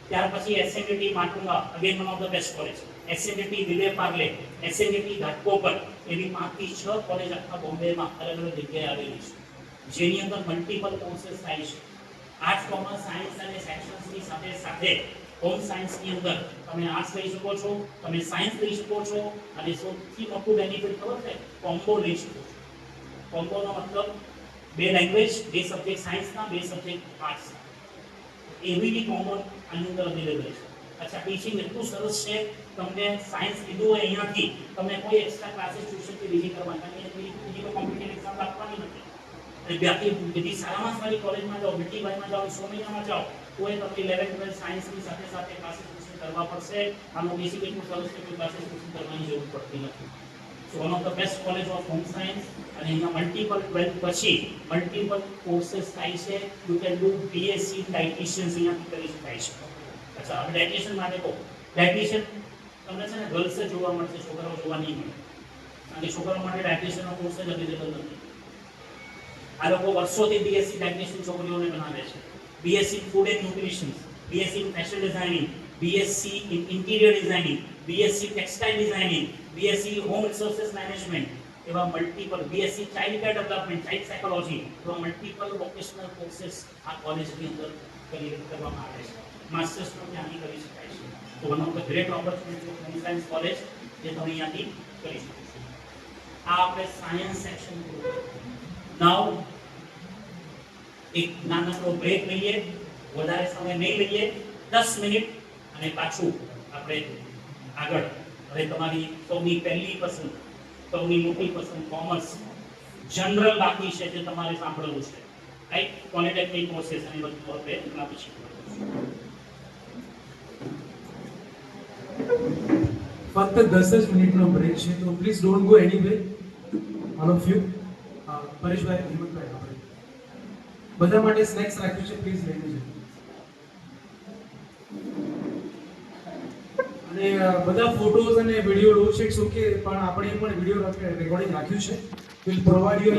ત્યાર પછી SNDT Matunga, again one of the best college. SNDT Vile Parle, SNDT Ghatkopar, એવી 5 થી 6 કોલેજ આખા બોમ્બેમાં અલગ અલગ જગ્યાએ આવેલી છે, જેની અંદર મલ્ટિપલ કોર્सेस થાય છે. આર્ટ્સ, કોમર્સ, સાયન્સ અને સેક્શન્સની સાથે સાથે હોમ સાયન્સની અંદર તમે આર્ટ્સ લઈ શકો છો, તમે સાયન્સ લઈ શકો છો, અને સૌથી મોટું બેનિફિટ ખબર છે? કોમ્બો લઈ શકો છો. કોમ્બોનો મતલબ 2 લેંગ્વેજ, 2 સબ્જેક્ટ સાયન્સના, 2 સબ્જેક્ટ આર્ટ્સના, એવી કોમન આની અંદર અવેલેબલ છે. અચ્છા, ટીચિંગ એટલું સરસ છે, તમને સાયન્સ લીધું હોય અહીંયાથી તમને કોઈ એક્સ્ટ્રા ક્લાસીસ ટ્યુશન કે બીજી કરવાની નથી, બીજી કોઈ કોમ્પિટિટિવ એક્ઝામ આપવાની નથી. અને બીજી સારામાં સારી કોલેજમાં જાઓ, બીટીવાયમાં જાઓ, 100 મહિનામાં જાઓ, તો એ તમને 11 12 સાયન્સની સાથે સાથે ક્લાસીસ ટ્યુશન કરવા પડશે. આનો બેસિક એટલું સરસ છે કે ક્લાસીસ ટ્યુશન કરવાની જરૂર પડતી નથી. So one of the best college of home science, અને અહીંયા મલ્ટિપલ 12 પછી મલ્ટિપલ કોર્सेस થાય છે. You can do BSc dietitians અહીંયાથી કરી શકાય છે. અચ્છા, હવે ડાયટિશિયન માટે કહો. ડાયટિશિયન તમને છે ને ગર્લ્સ જોવા મળશે, છોકરાઓ જોવા નહીં મળે, કારણ કે છોકરાઓ માટે ડાયટિશિયનનો કોર્સ જ અવેલેબલ નથી. આ લોકો વર્ષોથી બીએસસી ડાયટિશિયન છોકરીઓને બનાવે છે. BSc food and nutrition, BSc in fashion designing, BSc in interior designing, BSc textile designing, BSc home resources management, એવા multiple, BSc child care development, child psychology, એવા મલ્ટિપલ વોકેશનલ કોર્सेस આ કોલેજની અંદર કરવામાં આવે છે. માસ્ટર્સ પણ ત્યાંથી કરી શકાય છે. તો one of the great opportunity of home science college જે તમે અહીંયાથી કરી શકો છો. આ આપણે સાયન્સ સેક્શન નાઉ એક નાનકડો બ્રેક લઈએ, વધારે સમય નહીં લઈએ, 10 મિનિટ, અને પાછું આપણે આગળ. હવે તમારી સૌની પહેલી પસંદ, સૌની મોટી પસંદ કોમર્સ જનરલ બાકી છે, જે તમારે સાંભળવું છે, રાઈટ. પોલિટેકનિક કોર્सेस અને બધું આપણે આપી શકીએ. ફક્ત 10 જ મિનિટનો બ્રેક છે, તો please don't go anyway, all of you. Pareshbhai, Himmatbhai, આપણે બધા માટે સ્નેક્સ રાખ્યું છે, પ્લીઝ લઈને જજો. અને બધા ફોટોઝ અને વિડીયો લો છે, ઇટ્સ ઓકે, પણ આપણે પણ વિડીયો રેકોર્ડિંગ રાખ્યું છે. Will provide you